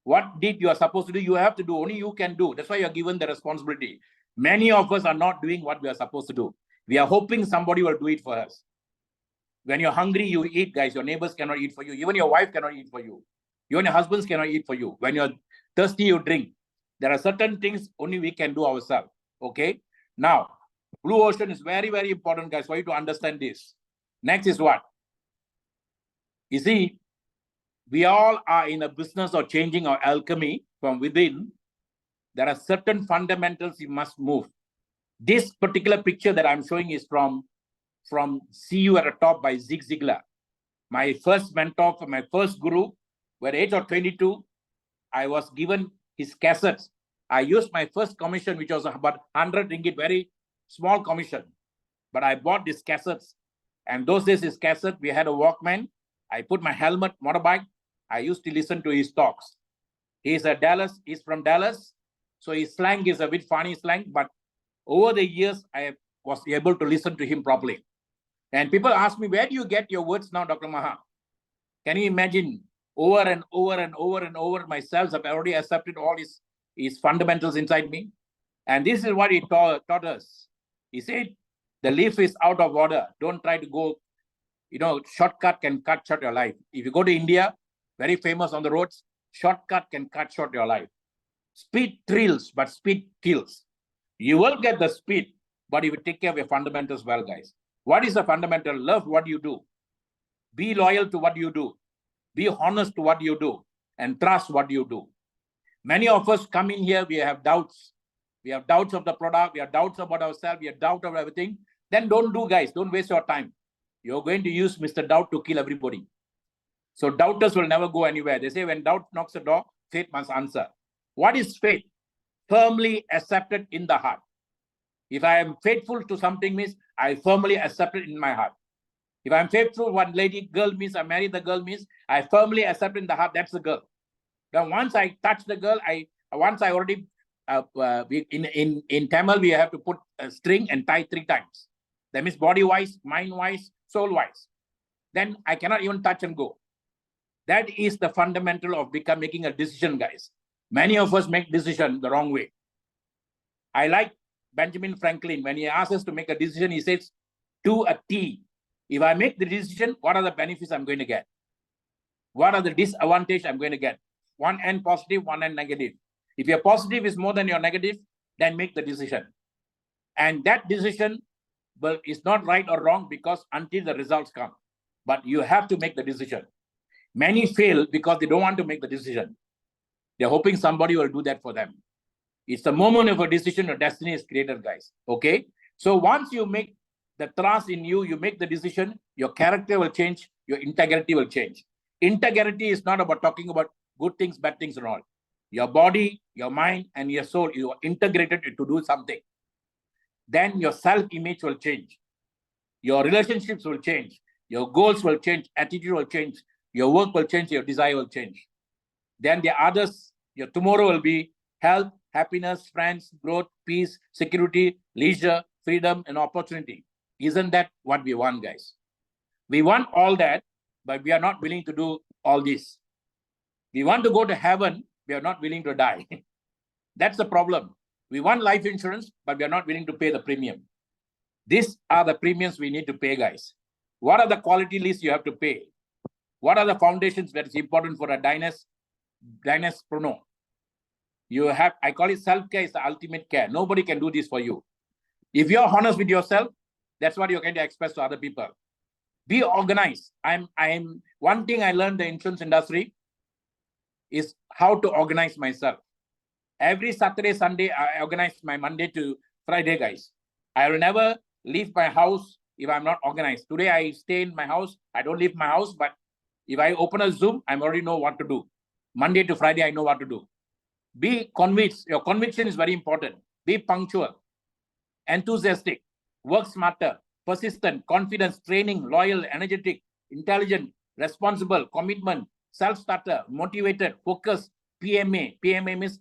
What deed you are supposed to do, you have to do. Only you can do. That's why you are given the responsibility. Many of us are not doing what we are supposed to do. We are hoping somebody will do it for us. When you're hungry, you eat, guys. Your neighbors cannot eat for you. Even your wife cannot eat for you. You and your husbands cannot eat for you. When you're thirsty, you drink. There are certain things only we can do ourselves. Okay? Now, blue ocean is very, very important, guys, for you to understand this. Next is what? You see, we all are in a business of changing our alchemy from within. There are certain fundamentals you must move. This particular picture that I'm showing is from See You at the Top by Zig Ziglar. My first mentor, my first guru, at the age of 22, I was given his cassettes. I used my first commission, which was about 100 ringgit, very small commission. But I bought these cassettes. And those days, his cassette, we had a Walkman. I put my helmet, motorbike. I used to listen to his talks. He's from Dallas. So his slang is a bit funny slang. But over the years, I was able to listen to him properly. And people ask me, where do you get your words now, Dr. Maha? Can you imagine? Over and over and over and over, my cells have already accepted all his fundamentals inside me. And this is what he taught us. He said, the leaf is out of order. Don't try to go, shortcut can cut short your life. If you go to India, very famous on the roads, shortcut can cut short your life. Speed thrills, but speed kills. You will get the speed, but you will take care of your fundamentals well, guys. What is the fundamental? Love what you do. Be loyal to what you do. Be honest to what you do. And trust what you do. Many of us come in here, we have doubts. We have doubts of the product. We have doubts about ourselves. We have doubt of everything. Then don't do, guys. Don't waste your time. You're going to use Mr. Doubt to kill everybody. So doubters will never go anywhere. They say when doubt knocks the door, faith must answer. What is faith? Firmly accepted in the heart. If I am faithful to something means I firmly accept it in my heart. If I'm faithful, one girl means I marry the girl means I firmly accept in the heart, that's the girl. Then once I touch the girl, in Tamil, we have to put a string and tie 3 times. That means body-wise, mind-wise, soul-wise. Then I cannot even touch and go. That is the fundamental of making a decision, guys. Many of us make decision the wrong way. I like Benjamin Franklin. When he asks us to make a decision, he says, to a T. If I make the decision, what are the benefits I'm going to get? What are the disadvantages I'm going to get? One end positive, one end negative. If your positive is more than your negative, then make the decision. And that decision but it's not right or wrong because until the results come. But you have to make the decision. Many fail because they don't want to make the decision. They're hoping somebody will do that for them. It's the moment of a decision, your destiny is created, guys. Okay? So once you make the trust in you, you make the decision, your character will change, your integrity will change. Integrity is not about talking about good things, bad things, and all. Your body, your mind, and your soul, you are integrated to do something. Then your self-image will change. Your relationships will change. Your goals will change. Attitude will change. Your work will change. Your desire will change. Then the others, your tomorrow will be health, happiness, friends, growth, peace, security, leisure, freedom, and opportunity. Isn't that what we want, guys? We want all that, but we are not willing to do all this. We want to go to heaven, we are not willing to die. That's the problem. We want life insurance, but we are not willing to pay the premium. These are the premiums we need to pay, guys. What are the quality lists you have to pay? What are the foundations that is important for a DYNACE Prono? You have, I call it self-care is the ultimate care. Nobody can do this for you. If you're honest with yourself, that's what you're going to express to other people. Be organized. I'm one thing I learned in the insurance industry is how to organize myself. Every Saturday, Sunday, I organize my Monday to Friday, guys. I will never leave my house if I'm not organized. Today, I stay in my house. I don't leave my house, but if I open a Zoom, I already know what to do. Monday to Friday, I know what to do. Be convinced. Your conviction is very important. Be punctual, enthusiastic, work smarter, persistent, confident, training, loyal, energetic, intelligent, responsible, commitment, self-starter, motivated, focused, PMA. PMA means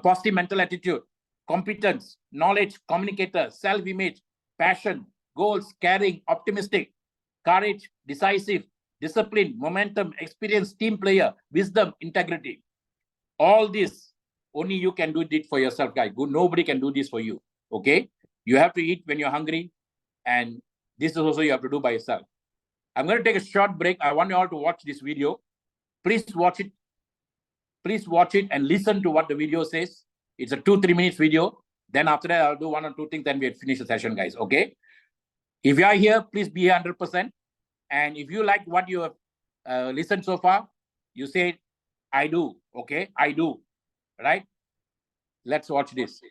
positive mental attitude, competence, knowledge, communicator, self-image, passion, goals, caring, optimistic, courage, decisive, discipline, momentum, experience, team player, wisdom, integrity. All this, only you can do it for yourself, guys. Nobody can do this for you, okay? You have to eat when you're hungry, and this is also you have to do by yourself. I'm going to take a short break. I want you all to watch this video. Please watch it. Please watch it and listen to what the video says. It's a 2-3 minutes video. Then after that, I'll do 1 or 2 things. Then we'll finish the session, guys. Okay? If you are here, please be 100%. And if you like what you have listened so far, you say, I do. Okay? I do. Right? Let's watch this.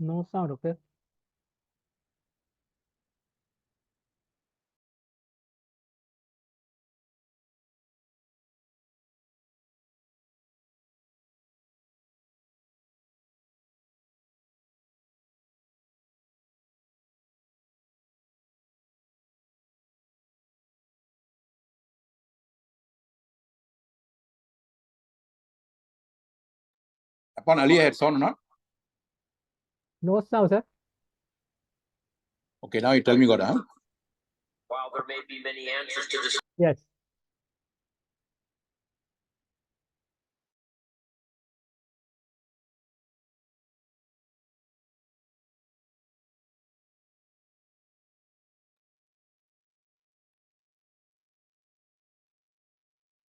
No sound, doctor. Upon earlier had sound or not? No sound, sir. Okay, now you tell me, God, huh? While there may be many answers to this, Yes.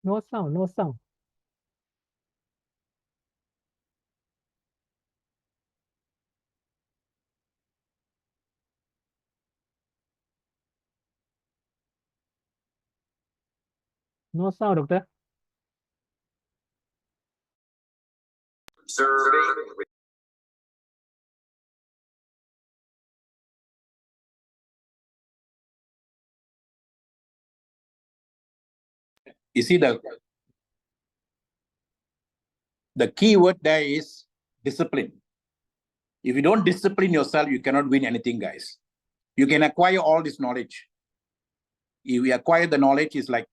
No sound, no sound. No sound, doctor. observing, You see, the key word there is discipline. If you don't discipline yourself, you cannot win anything, guys. You can acquire all this knowledge. If you acquire the knowledge, it's like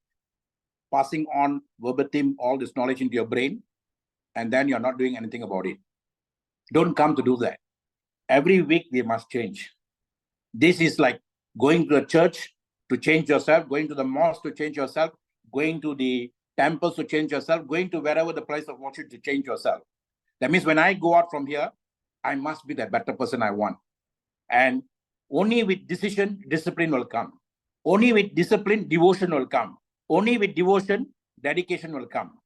passing on verbatim all this knowledge into your brain. and then you're not doing anything about it. Don't come to do that. Every week we must change. This is like going to a church to change yourself, going to the mosque to change yourself, going to the temples to change yourself, going to wherever the place of worship to change yourself. That means when I go out from here, I must be the better person I want. And only with decision, discipline will come. Only with discipline, devotion will come. Only with devotion, dedication will come.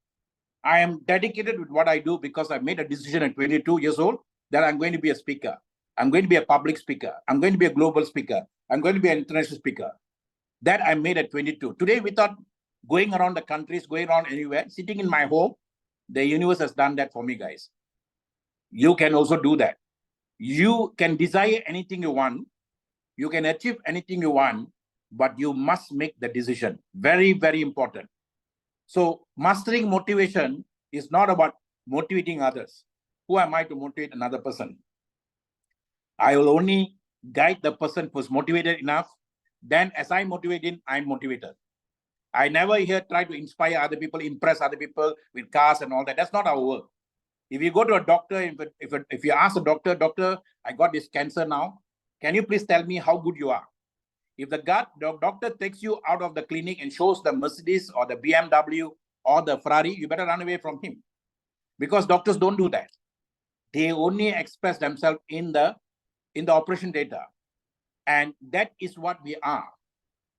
I am dedicated with what I do because I made a decision at 22 years old that I'm going to be a speaker. I'm going to be a public speaker. I'm going to be a global speaker. I'm going to be an international speaker. That I made at 22. Today, without going around the countries, going around anywhere, sitting in my home, the universe has done that for me, guys. You can also do that. You can desire anything you want. You can achieve anything you want, but you must make the decision. Very, very important. So mastering motivation is not about motivating others. Who am I to motivate another person? I will only guide the person who's motivated enough. Then as I motivate him, I'm motivated. I never here try to inspire other people, impress other people with cars and all that. That's not our work. If you go to a doctor, if you ask a doctor, doctor, I got this cancer now. Can you please tell me how good you are? If the doctor takes you out of the clinic and shows the Mercedes or the BMW or the Ferrari, you better run away from him. Because doctors don't do that. They only express themselves in the operation data. And that is what we are.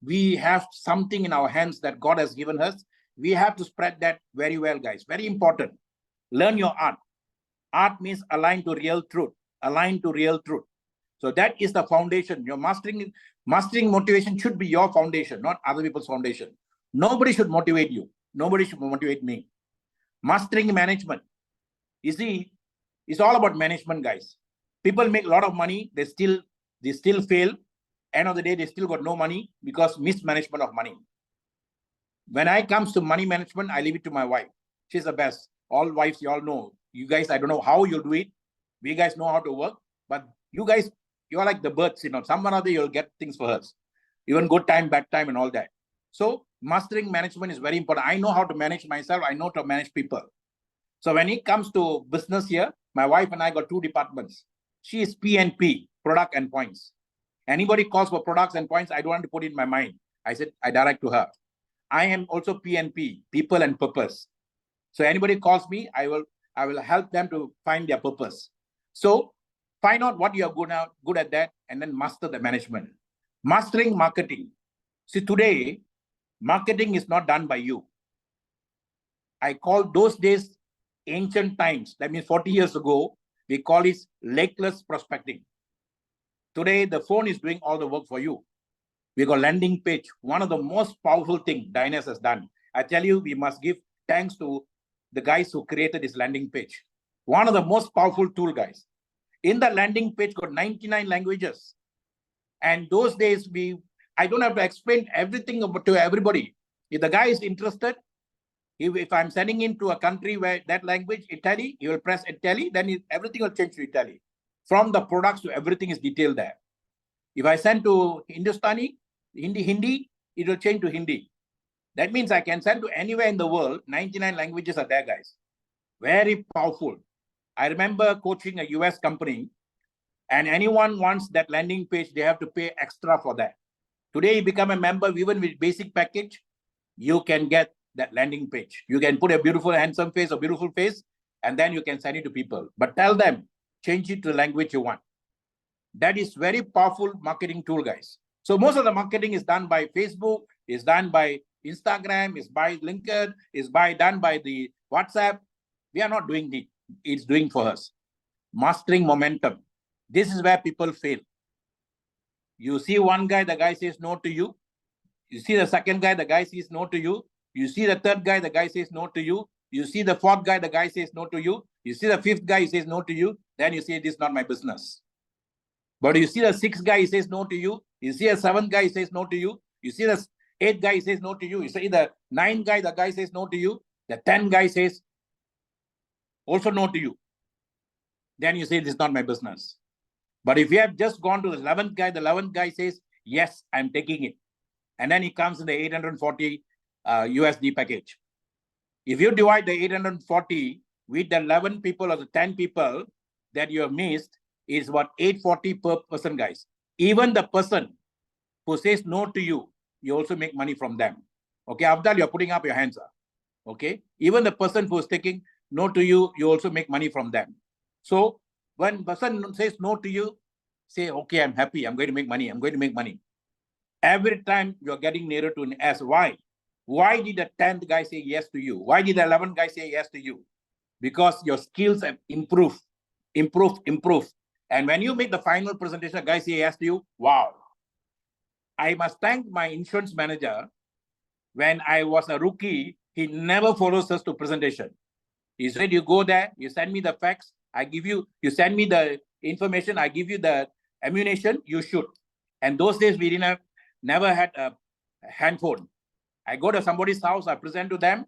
We have something in our hands that God has given us. We have to spread that very well, guys. Very important. Learn your art. Art means align to real truth. Align to real truth. So that is the foundation. Your mastering motivation should be your foundation, not other people's foundation. Nobody should motivate you. Nobody should motivate me. Mastering management. You see, it's all about management, guys. People make a lot of money. They still fail. End of the day, they still got no money because mismanagement of money. When it comes to money management, I leave it to my wife. She's the best. All wives, you all know. You guys, I don't know how you'll do it. We guys know how to work. But you guys, you're like the birds, you know. Someone or other, you'll get things for us. Even good time, bad time, and all that. So mastering management is very important. I know how to manage myself. I know how to manage people. So when it comes to business here, my wife and I got 2 departments. She is P&P, product and points. Anybody calls for products and points, I don't want to put it in my mind. I said, I direct to her. I am also P&P, people and purpose. So anybody calls me, I will help them to find their purpose. So find out what you are good at that, and then master the management. Mastering marketing. See, today, marketing is not done by you. I call those days ancient times. That means 40 years ago, we call it legless prospecting. Today, the phone is doing all the work for you. We got landing page. One of the most powerful things DYNACE has done. I tell you, we must give thanks to the guys who created this landing page. One of the most powerful tool, guys. In the landing page, got 99 languages. And those days, I don't have to explain everything to everybody. If the guy is interested, if I'm sending him to a country where that language, Italy, he will press Italy, then everything will change to Italy. From the products to everything is detailed there. If I send to Hindustani, Hindi, it will change to Hindi. That means I can send to anywhere in the world. 99 languages are there, guys. Very powerful. I remember coaching a US company, and anyone wants that landing page, they have to pay extra for that. Today, you become a member, even with basic package, you can get that landing page. You can put a beautiful, handsome face or beautiful face, and then you can send it to people. But tell them, change it to the language you want. That is very powerful marketing tool, guys. So most of the marketing is done by Facebook, is done by Instagram, is by LinkedIn, is done by the WhatsApp. We are not doing it. It's doing for us. Mastering momentum. This is where people fail. You see one guy, the guy says no to you. You see the second guy, the guy says no to you. You see the third guy, the guy says no to you. You see the fourth guy, the guy says no to you. You see the fifth guy, he says no to you. Then you say, this is not my business. But you see the sixth guy, he says no to you. You see the seventh guy, he says no to you. You see the eighth guy, he says no to you. You see the ninth guy, the guy says no to you. The 10th guy says also no to you. Then you say, this is not my business. But if you have just gone to the 11th guy says, yes, I'm taking it. And then he comes in the 840 USD package. If you divide the 840 with the 11 people or the 10 people that you have missed is what 840 per person, guys. Even the person who says no to you, you also make money from them. Okay, Abdal, you're putting up your hands up. Okay, even the person who's taking no to you, you also make money from them. So when person says no to you, say, okay, I'm happy, I'm going to make money, I'm going to make money. Every time you're getting nearer to an S. Why? Why did the 10th guy say yes to you? Why did the 11th guy say yes to you? Because your skills have improved. And when you make the final presentation, guys say yes to you, wow. I must thank my insurance manager. When I was a rookie, he never follows us to presentation. He said, you go there, you send me the facts, I give you, you send me the information, I give you the ammunition, you shoot. And those days we never had a handphone. I go to somebody's house, I present to them,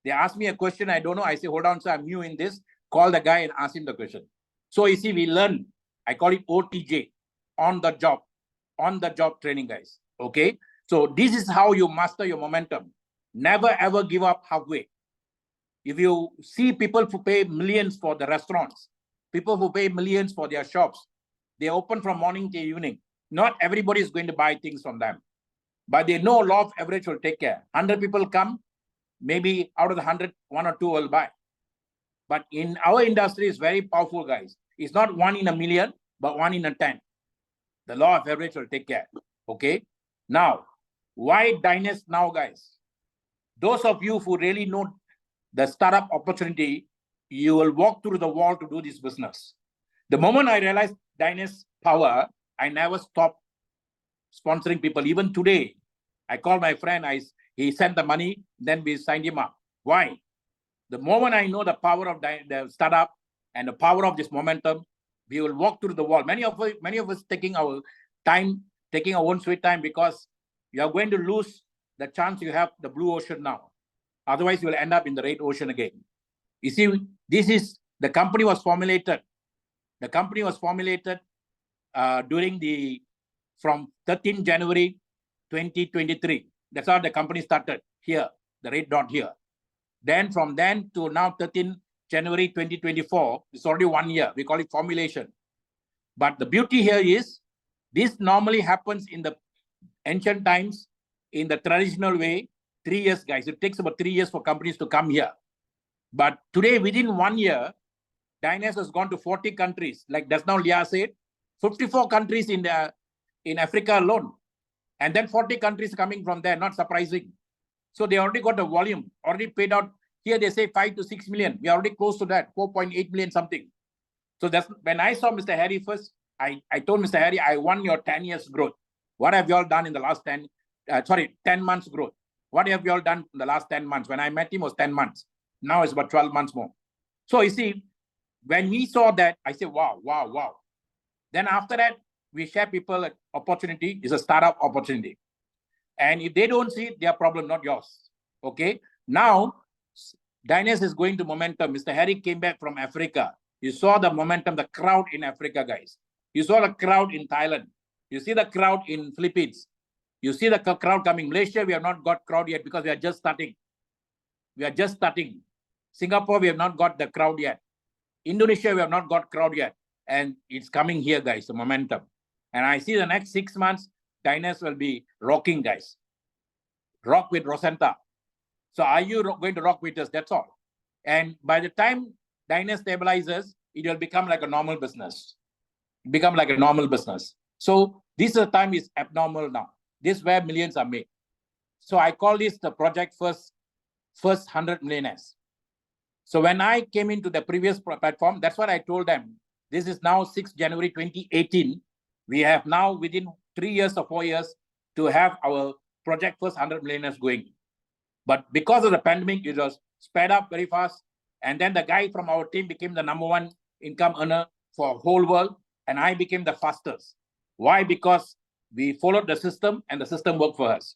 they ask me a question, I don't know, I say, hold on, sir, I'm new in this, call the guy and ask him the question. So you see, we learn, I call it OTJ, on the job training, guys, okay? So this is how you master your momentum. Never ever give up halfway. If you see people who pay millions for the restaurants, people who pay millions for their shops, they open from morning to evening. Not everybody is going to buy things from them, but they know law of average will take care. 100 people come, maybe out of the 100, 1 or 2 will buy. But in our industry, it's very powerful, guys. It's not 1 in a million, but 1 in a 10. The law of average will take care, okay? Now, why DYNACE now, guys? Those of you who really know the startup opportunity, you will walk through the wall to do this business. The moment I realized DYNACE power, I never stopped sponsoring people. Even today, I called my friend, he sent the money, then we signed him up. Why? The moment I know the power of the startup and the power of this momentum, we will walk through the wall. Many of us taking our time, taking our own sweet time, because you are going to lose the chance you have the blue ocean now. Otherwise, you will end up in the red ocean again. You see, the company was formulated. The company was formulated from 13 January 2023. That's how the company started here, the red dot here. Then from then to now, 13 January 2024, it's already 1 year. We call it formulation. But the beauty here is, this normally happens in the ancient times, in the traditional way, 3 years, guys. It takes about 3 years for companies to come here. But today, within 1 year, DYNACE has gone to 40 countries. Like just now Lia said, 54 countries in Africa alone. And then 40 countries coming from there, not surprising. So they already got the volume, already paid out. Here they say 5 to 6 million. We are already close to that, 4.8 million something. So that's when I saw Mr. Harry first, I told Mr. Harry, I won your 10 years growth. What have you all done in the last 10 months growth? What have you all done in the last 10 months? When I met him, it was 10 months. Now it's about 12 months more. So you see, when we saw that, I said, wow, wow, wow. Then after that, we share people an opportunity. It's a startup opportunity. And if they don't see it, their problem, not yours. Okay? Now, DYNACE is going to momentum. Mr. Harry came back from Africa. You saw the momentum, the crowd in Africa, guys. You saw the crowd in Thailand. You see the crowd in Philippines. You see the crowd coming. Malaysia, we have not got crowd yet because we are just starting. We are just starting. Singapore, we have not got the crowd yet. Indonesia, we have not got crowd yet. And it's coming here, guys, the momentum. And I see the next 6 months, DYNACE will be rocking, guys. Rock with Rosenta. So are you going to rock with us? That's all. And by the time DYNACE stabilizes, it will become like a normal business. Become like a normal business. So this time is abnormal now. This is where millions are made. So I call this the project first 100 millionaires. So when I came into the previous platform, that's what I told them. This is now 6 January 2018. We have now within 3 years or 4 years to have our project first 100 millionaires going. But because of the pandemic, it was sped up very fast. And then the guy from our team became the #1 income earner for whole world. And I became the fastest. Why? Because we followed the system and the system worked for us.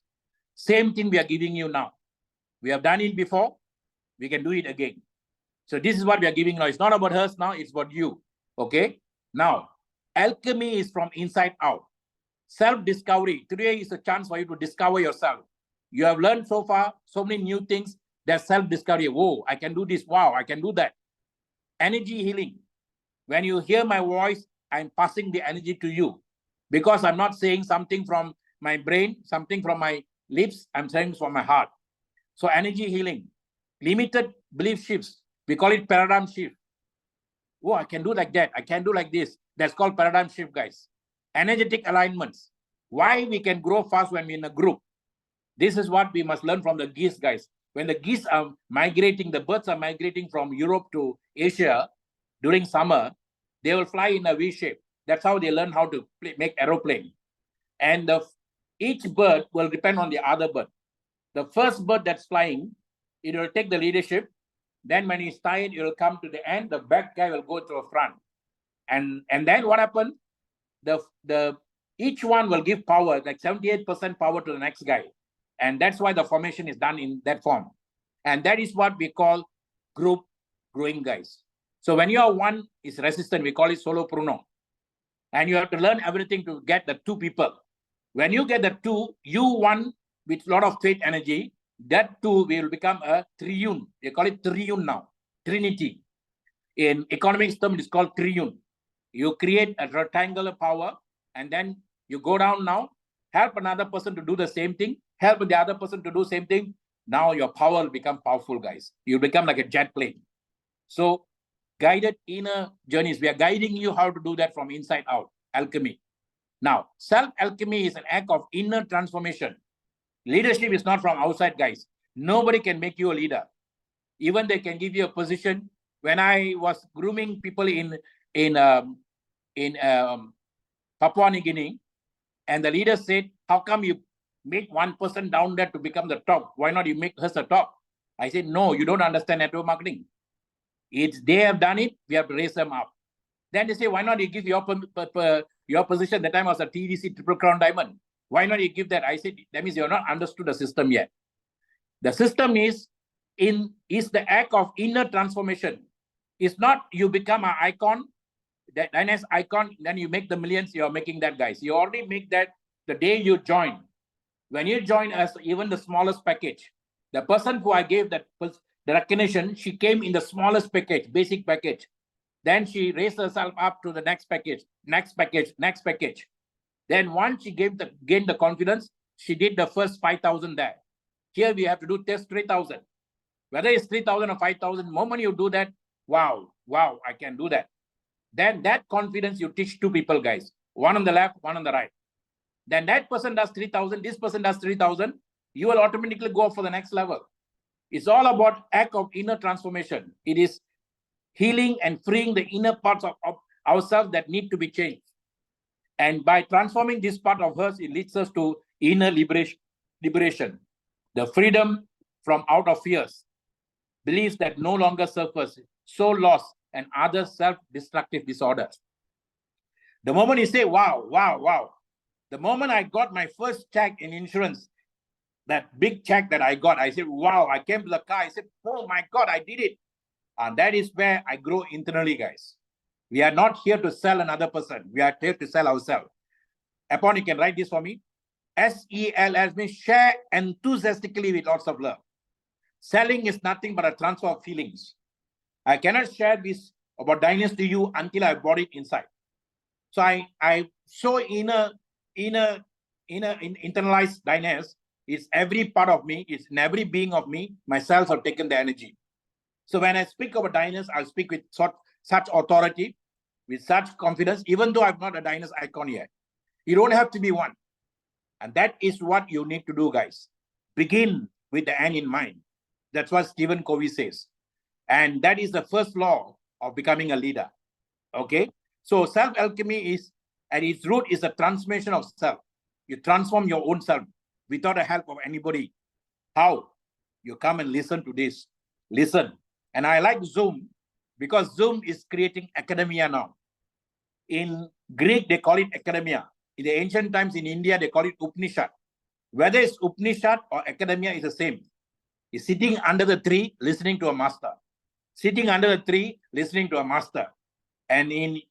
Same thing we are giving you now. We have done it before. We can do it again. So this is what we are giving now. It's not about us now. It's about you. Okay? Now, alchemy is from inside out. Self-discovery. Today is a chance for you to discover yourself. You have learned so far so many new things. There's self-discovery. Whoa, I can do this. Wow, I can do that. energy healing. When you hear my voice, I'm passing the energy to you, because I'm not saying something from my brain, something from my lips, I'm saying from my heart. So energy healing, limited belief shifts, we call it paradigm shift. Oh, I can do like that, I can do like this. That's called paradigm shift, guys. Energetic alignments. Why we can grow fast when we're in a group. This is what we must learn from the geese, guys. When the geese are migrating, the birds are migrating from Europe to Asia during summer, they will fly in a V shape. That's how they learn how to make aeroplane. And each bird will depend on the other bird. The first bird that's flying, it will take the leadership. Then when he's tired, it will come to the end. The back guy will go to the front. And then what happens? Each one will give power, like 78% power to the next guy. And that's why the formation is done in that form. And that is what we call group growing, guys. So when you are one is resistant, we call it solopreneur. And you have to learn everything to get the two people. When you get the two, you one with a lot of faith energy, that two will become a triune. They call it triune now, trinity. In economics term, it's called triune. You create a rectangular power, and then you go down now, help another person to do the same thing, help the other person to do the same thing. Now your power will become powerful, guys. You become like a jet plane. So guided inner journeys, we are guiding you how to do that from inside out, alchemy. Now, self-alchemy is an act of inner transformation. Leadership is not from outside, guys. Nobody can make you a leader. Even they can give you a position. When I was grooming people in Papua New Guinea, and the leader said, how come you make one person down there to become the top? Why not you make us the top? I said, no, you don't understand network marketing. They have done it, we have to raise them up. Then they say, why not you give your position? That time was a TDC Triple Crown Diamond. Why not you give that? I said, that means you're not understood the system yet. The system is the act of inner transformation. It's not you become an icon, that DYNACE icon, then you make the millions, you're making that, guys. You already make that the day you join. When you join us, even the smallest package, the person who I gave the recognition, she came in the smallest package, basic package. Then she raised herself up to the next package, next package, next package. Then once she gained the confidence, she did the first 5,000 there. Here we have to do test 3,000. Whether it's 3,000 or 5,000, the moment you do that, wow, I can do that. Then that confidence you teach two people, guys. One on the left, one on the right. Then that person does 3,000, this person does 3,000. You will automatically go for the next level. It's all about act of inner transformation. It is healing and freeing the inner parts of ourselves that need to be changed. And by transforming this part of us, it leads us to inner liberation. The freedom from out of fears, beliefs that no longer serve us, soul loss, and other self-destructive disorders. The moment you say, wow, the moment I got my first check in insurance, that big check that I got, I said, wow, I came to the car, I said, oh my God, I did it. And that is where I grow internally, guys. We are not here to sell another person. We are here to sell ourselves. Upon, you can write this for me. SELL means share enthusiastically with lots of love. Selling is nothing but a transfer of feelings. I cannot share this about DYNACE to you until I brought it inside. So I so internalized DYNACE. It's every part of me. It's in every being of me. My cells have taken the energy. So when I speak about DYNACE, I'll speak with such authority, with such confidence, even though I'm not a DYNACE icon yet. You don't have to be one. And that is what you need to do, guys. Begin with the end in mind. That's what Stephen Covey says. And that is the first law of becoming a leader. Okay? So self-alchemy is, at its root, is a transformation of self. You transform your own self without the help of anybody. How? You come and listen to this. Listen. And I like Zoom because Zoom is creating academia now. In Greek, they call it academia. In the ancient times in India, they call it Upanishad. Whether it's Upanishad or academia is the same. You're sitting under the tree, listening to a master. Sitting under the tree, listening to a master. And in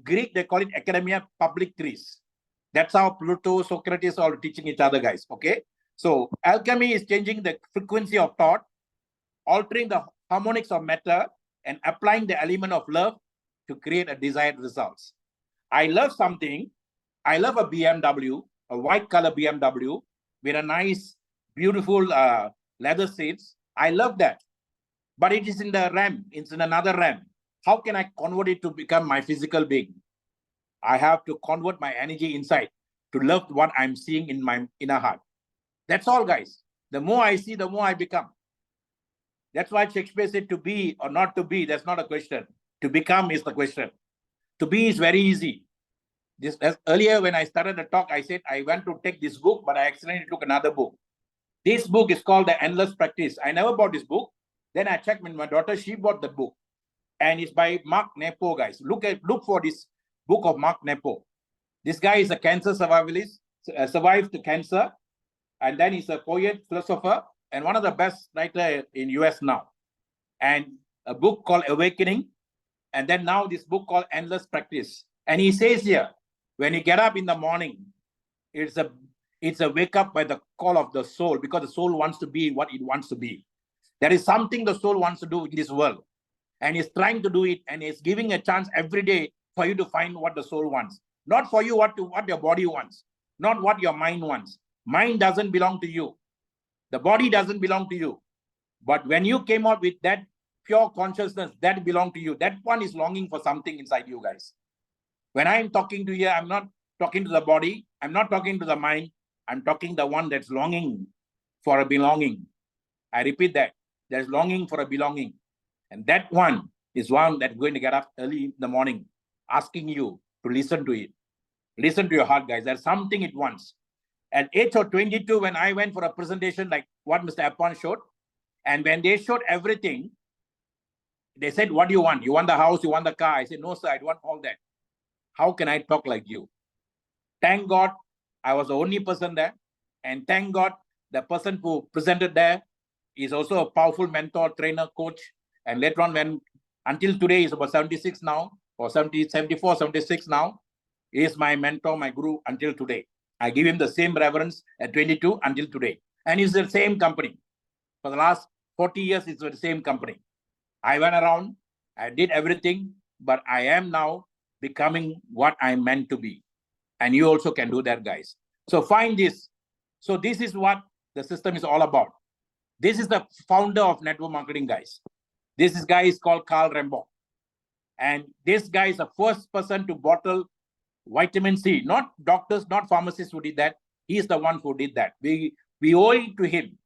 Greek, they call it academia, public trees. That's how Plato, Socrates are teaching each other, guys. Okay? So alchemy is changing the frequency of thought, altering the harmonics of matter, and applying the element of love to create a desired results. I love something. I love a BMW, a white color BMW with a nice, beautiful leather seats. I love that. But it is in the RAM. It's in another RAM. How can I convert it to become my physical being? I have to convert my energy inside to love what I'm seeing in my inner heart. That's all, guys. The more I see, the more I become. That's why Shakespeare said to be or not to be, that's not a question. To become is the question. To be is very easy. Earlier when I started the talk, I said I went to take this book, but I accidentally took another book. This book is called The Endless Practice. I never bought this book. Then I checked with my daughter, she bought the book. And it's by Mark Nepo, guys. Look for this book of Mark Nepo. This guy is a cancer survivalist, survived cancer, and then he's a poet, philosopher, and one of the best writers in US now. And a book called Awakening, and then now this book called Endless Practice. And he says here, when you get up in the morning, it's a wake up by the call of the soul, because the soul wants to be what it wants to be. There is something the soul wants to do in this world, and he's trying to do it, and he's giving a chance every day for you to find what the soul wants. Not for you what your body wants, not what your mind wants. Mind doesn't belong to you. The body doesn't belong to you. But when you came out with that pure consciousness, that belonged to you. That one is longing for something inside you, guys. When I'm talking to you, I'm not talking to the body. I'm not talking to the mind. I'm talking the one that's longing for a belonging. I repeat that. There's longing for a belonging. And that one is one that's going to get up early in the morning, asking you to listen to it. Listen to your heart, guys. There's something it wants. At age of 22, when I went for a presentation like what Mr. Appan showed, and when they showed everything, they said, what do you want? You want the house? You want the car? I said, no, sir, I want all that. How can I talk like you? Thank God I was the only person there. And thank God the person who presented there is also a powerful mentor, trainer, coach. And later on, until today, he's about 76 now, or 74, 76 now. He is my mentor, my guru until today. I give him the same reverence at 22 until today. And it's the same company. For the last 40 years, it's the same company. I went around, I did everything, but I am now becoming what I'm meant to be. And you also can do that, guys. So find this. So this is what the system is all about. This is the founder of network marketing, guys. This guy is called Carl Rembrandt. And this guy is the first person to bottle vitamin C. Not doctors, not pharmacists who did that. He is the one who did that. We owe it to him.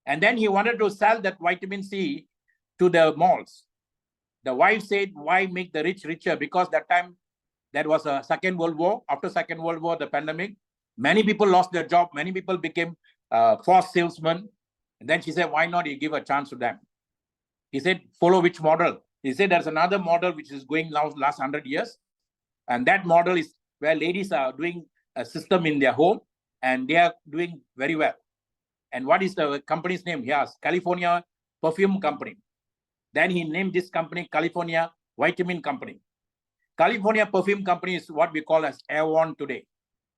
And then he wanted to sell that vitamin C to the malls. The wife said, why make the rich richer? Because that time, there was a Second World War. After Second World War, the pandemic, many people lost their job. Many people became forced salesmen. And then she said, why not you give a chance to them? He said, follow which model? He said, there's another model which is going now last 100 years. And that model is where ladies are doing a system in their home, and they are doing very well. And what is the company's name? Yes, California Perfume Company. Then he named this company California Vitamin Company. California Perfume Company is what we call as Avon today.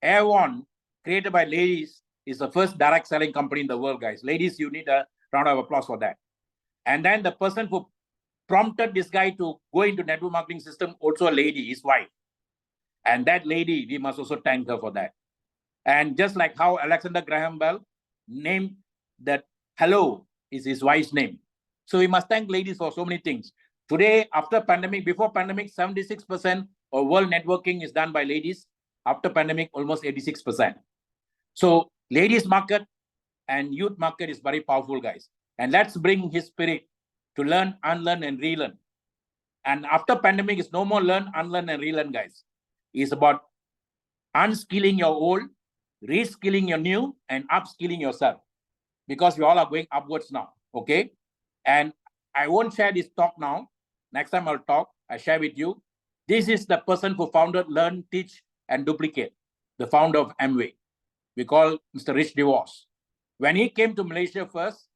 Avon, created by ladies, is the first direct selling company in the world, guys. Ladies, you need a round of applause for that. And then the person who prompted this guy to go into network marketing system, also a lady, his wife. And that lady, we must also thank her for that. And just like how Alexander Graham Bell named that hello is his wife's name. So we must thank ladies for so many things. Today, after pandemic, before pandemic, 76% of world networking is done by ladies. After pandemic, almost 86%. So ladies market and youth market is very powerful, guys. And let's bring his spirit to learn, unlearn, and relearn. And after pandemic, it's no more learn, unlearn, and relearn, guys. It's about unskilling your old, reskilling your new, and upskilling yourself. Because we all are going upwards now, okay? And I won't share this talk now. Next time I'll talk, I share with you. This is the person who founded Learn, Teach, and Duplicate, the founder of Amway. We call Mr. Rich DeVos. When he came to Malaysia first,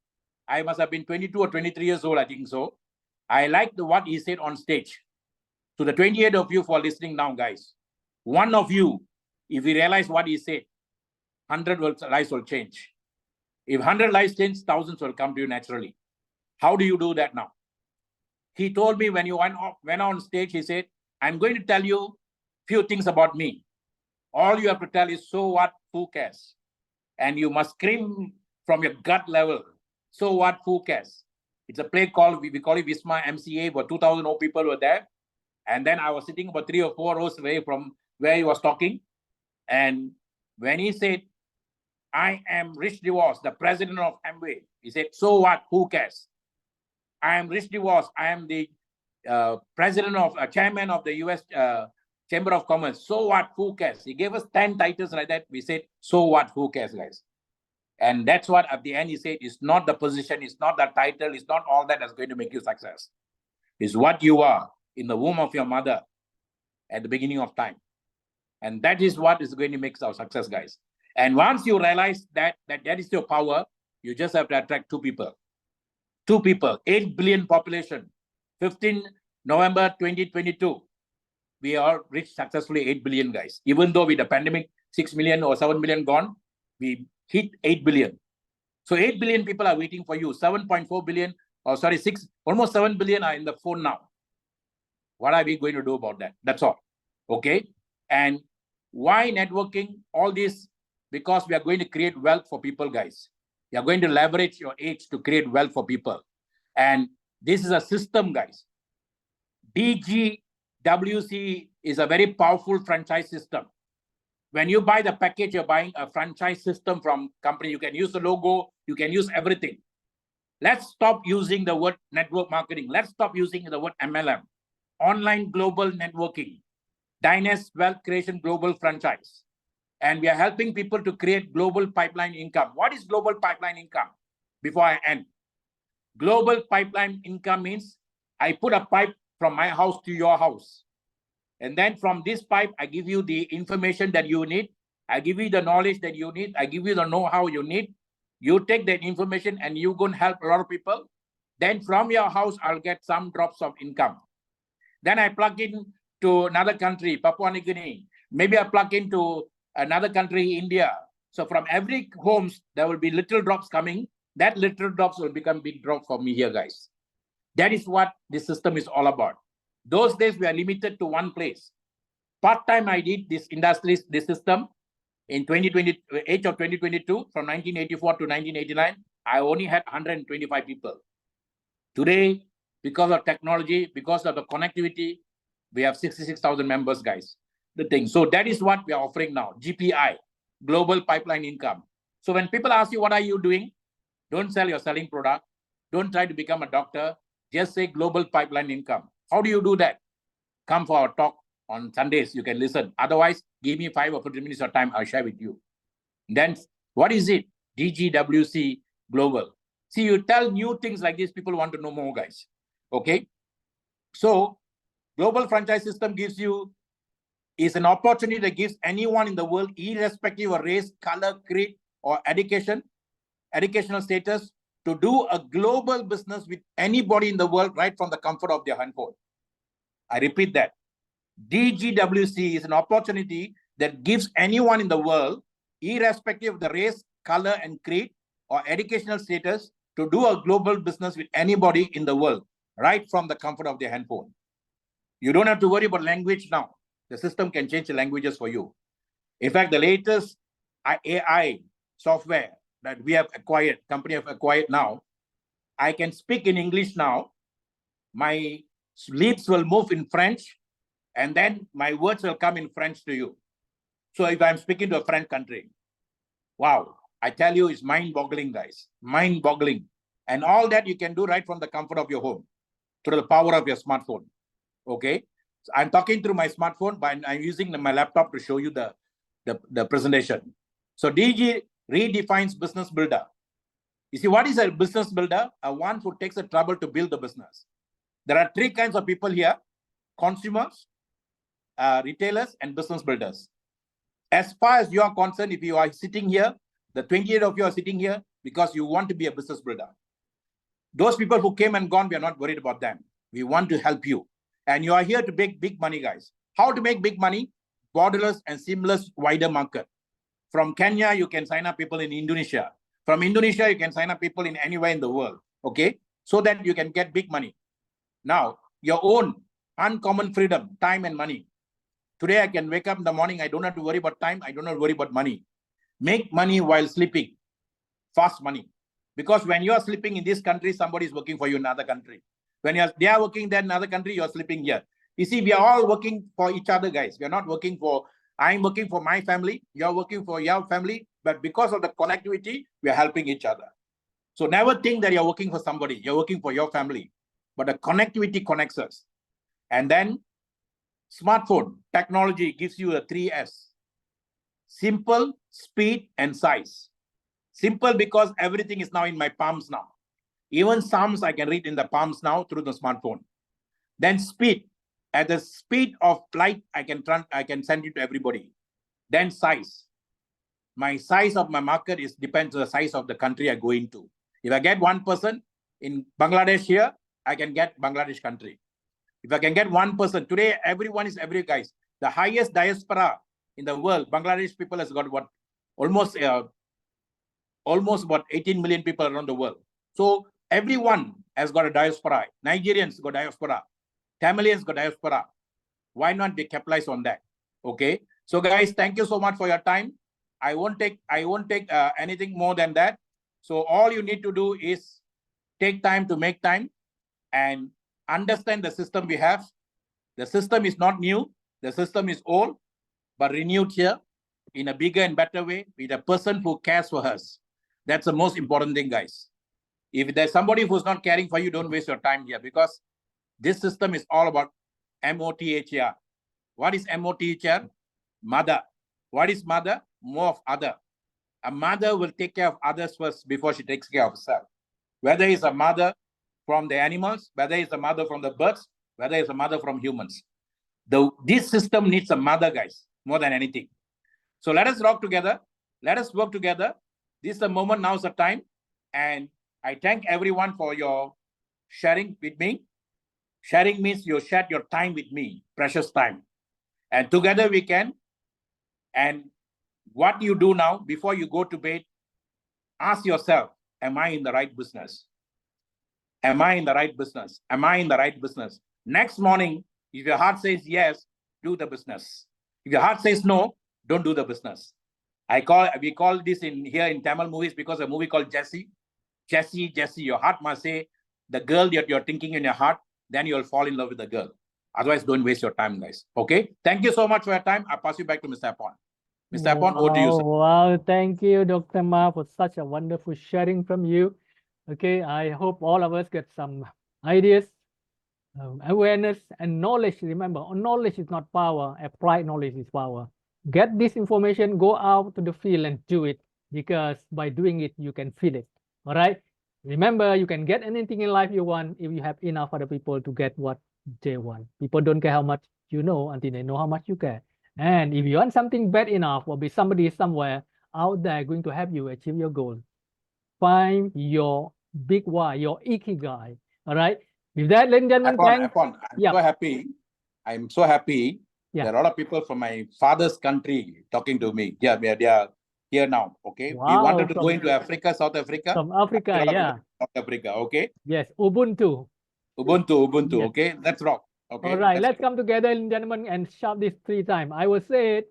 I must have been 22 or 23 years old, I think so. I liked what he said on stage. To the 28 of you for listening now, guys. One of you, if you realize what he said, 100 lives will change. If 100 lives change, thousands will come to you naturally. How do you do that now? He told me when you went on stage, he said, I'm going to tell you few things about me. All you have to tell is, so what, who cares? And you must scream from your gut level, so what, who cares? It's a play called, we call it Visma MCA, where 2,000 people were there. And then I was sitting about 3 or 4 rows away from where he was talking. And when he said, I am Rich DeVos, the president of Amway, he said, so what, who cares? I am Rich DeVos. I am the president of, chairman of the US Chamber of Commerce. So what, who cares? He gave us 10 titles like that. We said, so what, who cares, guys? And that's what at the end he said, it's not the position, it's not the title, it's not all that that's going to make you success. It's what you are in the womb of your mother at the beginning of time. And that is what is going to make our success, guys. And once you realize that is your power, you just have to attract 2 people. 2 people, 8 billion population, 15 November 2022. We all reached successfully 8 billion, guys. Even though with the pandemic, 6 million or 7 million gone, we hit 8 billion. So 8 billion people are waiting for you. 7.4 billion, or sorry, 6, almost 7 billion are in the phone now. What are we going to do about that? That's all. Okay. And why networking? All this, because we are going to create wealth for people, guys. You are going to leverage your age to create wealth for people. And this is a system, guys. DGWC is a very powerful franchise system. When you buy the package, you're buying a franchise system from company. You can use the logo, you can use everything. Let's stop using the word network marketing. Let's stop using the word MLM. Online global networking. DYNACE Wealth Creation Global Franchise. And we are helping people to create global pipeline income. What is global pipeline income? Before I end. Global pipeline income means I put a pipe from my house to your house. And then from this pipe, I give you the information that you need. I give you the knowledge that you need. I give you the know-how you need. You take that information and you go and help a lot of people. Then from your house, I'll get some drops of income. Then I plug in to another country, Papua New Guinea. Maybe I plug into another country, India. So from every homes, there will be little drops coming. That little drops will become big drops for me here, guys. That is what this system is all about. Those days, we are limited to one place. Part-time, I did this industry, this system in 2028 or 2022, from 1984 to 1989. I only had 125 people. Today, because of technology, because of the connectivity, we have 66,000 members, guys. The thing. So that is what we are offering now, GPI, Global Pipeline Income. So when people ask you, what are you doing? Don't sell your selling product. Don't try to become a doctor. Just say Global Pipeline Income. How do you do that? Come for our talk on Sundays. You can listen. Otherwise, give me 5 or 15 minutes of time. I'll share with you. Then what is it? DGWC Global. See, you tell new things like this, people want to know more, guys. Okay. So global franchise system gives you is an opportunity that gives anyone in the world, irrespective of race, color, creed, or educational status, to do a global business with anybody in the world right from the comfort of their handphone. I repeat that. DGWC is an opportunity that gives anyone in the world, irrespective of the race, color, and creed, or educational status, to do a global business with anybody in the world right from the comfort of their handphone. You don't have to worry about language now. The system can change the languages for you. In fact, the latest AI software that we have acquired, company have acquired now, I can speak in English now. My lips will move in French, and then my words will come in French to you. So if I'm speaking to a French country, wow, I tell you, it's mind-boggling, guys, mind-boggling. And all that you can do right from the comfort of your home, through the power of your smartphone. Okay, so I'm talking through my smartphone, but I'm using my laptop to show you the presentation. So DG redefines business builder. You see, what is a business builder? One who takes the trouble to build the business. There are 3 kinds of people here: consumers, retailers, and business builders. As far as you are concerned, if you are sitting here, the 28 of you are sitting here because you want to be a business builder. Those people who came and gone, we are not worried about them. We want to help you. And you are here to make big money, guys. How to make big money? Borderless and seamless wider market. From Kenya, you can sign up people in Indonesia. From Indonesia, you can sign up people in anywhere in the world. Okay? So that you can get big money. Now, your own uncommon freedom, time and money. Today, I can wake up in the morning. I don't have to worry about time. I don't have to worry about money. Make money while sleeping. Fast money. Because when you are sleeping in this country, somebody is working for you in another country. When they are working there in another country, you are sleeping here. You see, we are all working for each other, guys. We are not working for, I'm working for my family. You are working for your family. But because of the connectivity, we are helping each other. So never think that you're working for somebody. You're working for your family. But the connectivity connects us. And then smartphone technology gives you a 3S. Simple, speed, and size. Simple because everything is now in my palms now. Even Psalms I can read in the palms now through the smartphone. Then speed. At the speed of light, I can send it to everybody. Then size. My size of my market depends on the size of the country I go into. If I get one person in Bangladesh here, I can get Bangladesh country. If I can get one person, today everyone is every guys. The highest diaspora in the world, Bangladesh people has got what? Almost about 18 million people around the world. So everyone has got a diaspora. Nigerians got diaspora. Tamilians got diaspora. Why not they capitalize on that? Okay. So guys, thank you so much for your time. I won't take anything more than that. So all you need to do is take time to make time and understand the system we have. The system is not new. The system is old, but renewed here in a bigger and better way with a person who cares for us. That's the most important thing, guys. If there's somebody who's not caring for you, don't waste your time here, because this system is all about MOTHR. What is MOTHR? Mother. What is mother? More of other. A mother will take care of others first before she takes care of herself. Whether it's a mother from the animals, whether it's a mother from the birds, whether it's a mother from humans. This system needs a mother, guys, more than anything. So let us rock together. Let us work together. This is the moment, now is the time. And I thank everyone for your sharing with me. Sharing means you shared your time with me, precious time. And together we can. And what you do now, before you go to bed, ask yourself, am I in the right business? Am I in the right business? Am I in the right business? Next morning, if your heart says yes, do the business. If your heart says no, don't do the business. We call this here in Tamil movies because a movie called Jesse. Jesse, your heart must say the girl that you're thinking in your heart, then you'll fall in love with the girl. Otherwise, don't waste your time, guys. Okay? Thank you so much for your time. I'll pass you back to Mr. Apon. Mr. Apon, over to you, sir. Wow, thank you, Dr. Ma, for such a wonderful sharing from you. Okay, I hope all of us get some ideas, awareness, and knowledge. Remember, knowledge is not power. Applied knowledge is power. Get this information, go out to the field and do it, because by doing it, you can feel it. All right? Remember, you can get anything in life you want if you have enough other people to get what they want. People don't care how much you know until they know how much you care. And if you want something bad enough, will be somebody somewhere out there going to help you achieve your goal. Find your big why, your ikigai. All right. With that, ladies and gentlemen, I'm so happy. Yeah. There are a lot of people from my father's country talking to me. Yeah, they are here now. Okay. Wow, we wanted to go into Africa, South Africa. From Africa, yeah. South Africa. Okay. Yes, Ubuntu. Ubuntu. Yes. Okay. Let's rock. Okay. All right. Let's come together, ladies and gentlemen, and shout this 3 times. I will say it.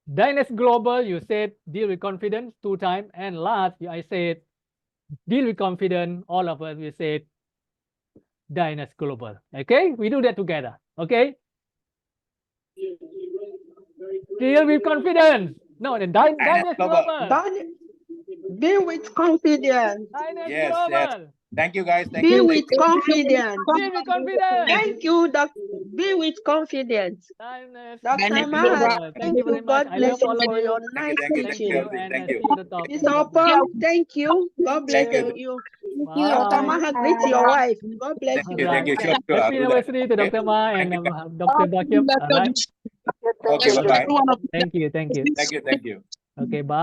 DYNACE Global, you said deal with confidence 2 times. And last, I said deal with confidence. All of us, we said DYNACE Global. Okay? We do that together. Okay? Deal with confidence. No, the DYNACE Global. Deal with confidence. DYNACE Global. Thank you, guys. Be with confidence. Deal with confidence. Thank you, Doctor. Be with confidence. Dr. Maha, Thank you very much. God bless you for your nice teaching. Mr. Opon, thank you. God bless you. Dr. Maha, greet your wife. God bless you. Thank you. Sure. Happy anniversary to Dr. Ma and Dr. Bakib. Okay, bye-bye. Thank you. Thank you. Okay, bye.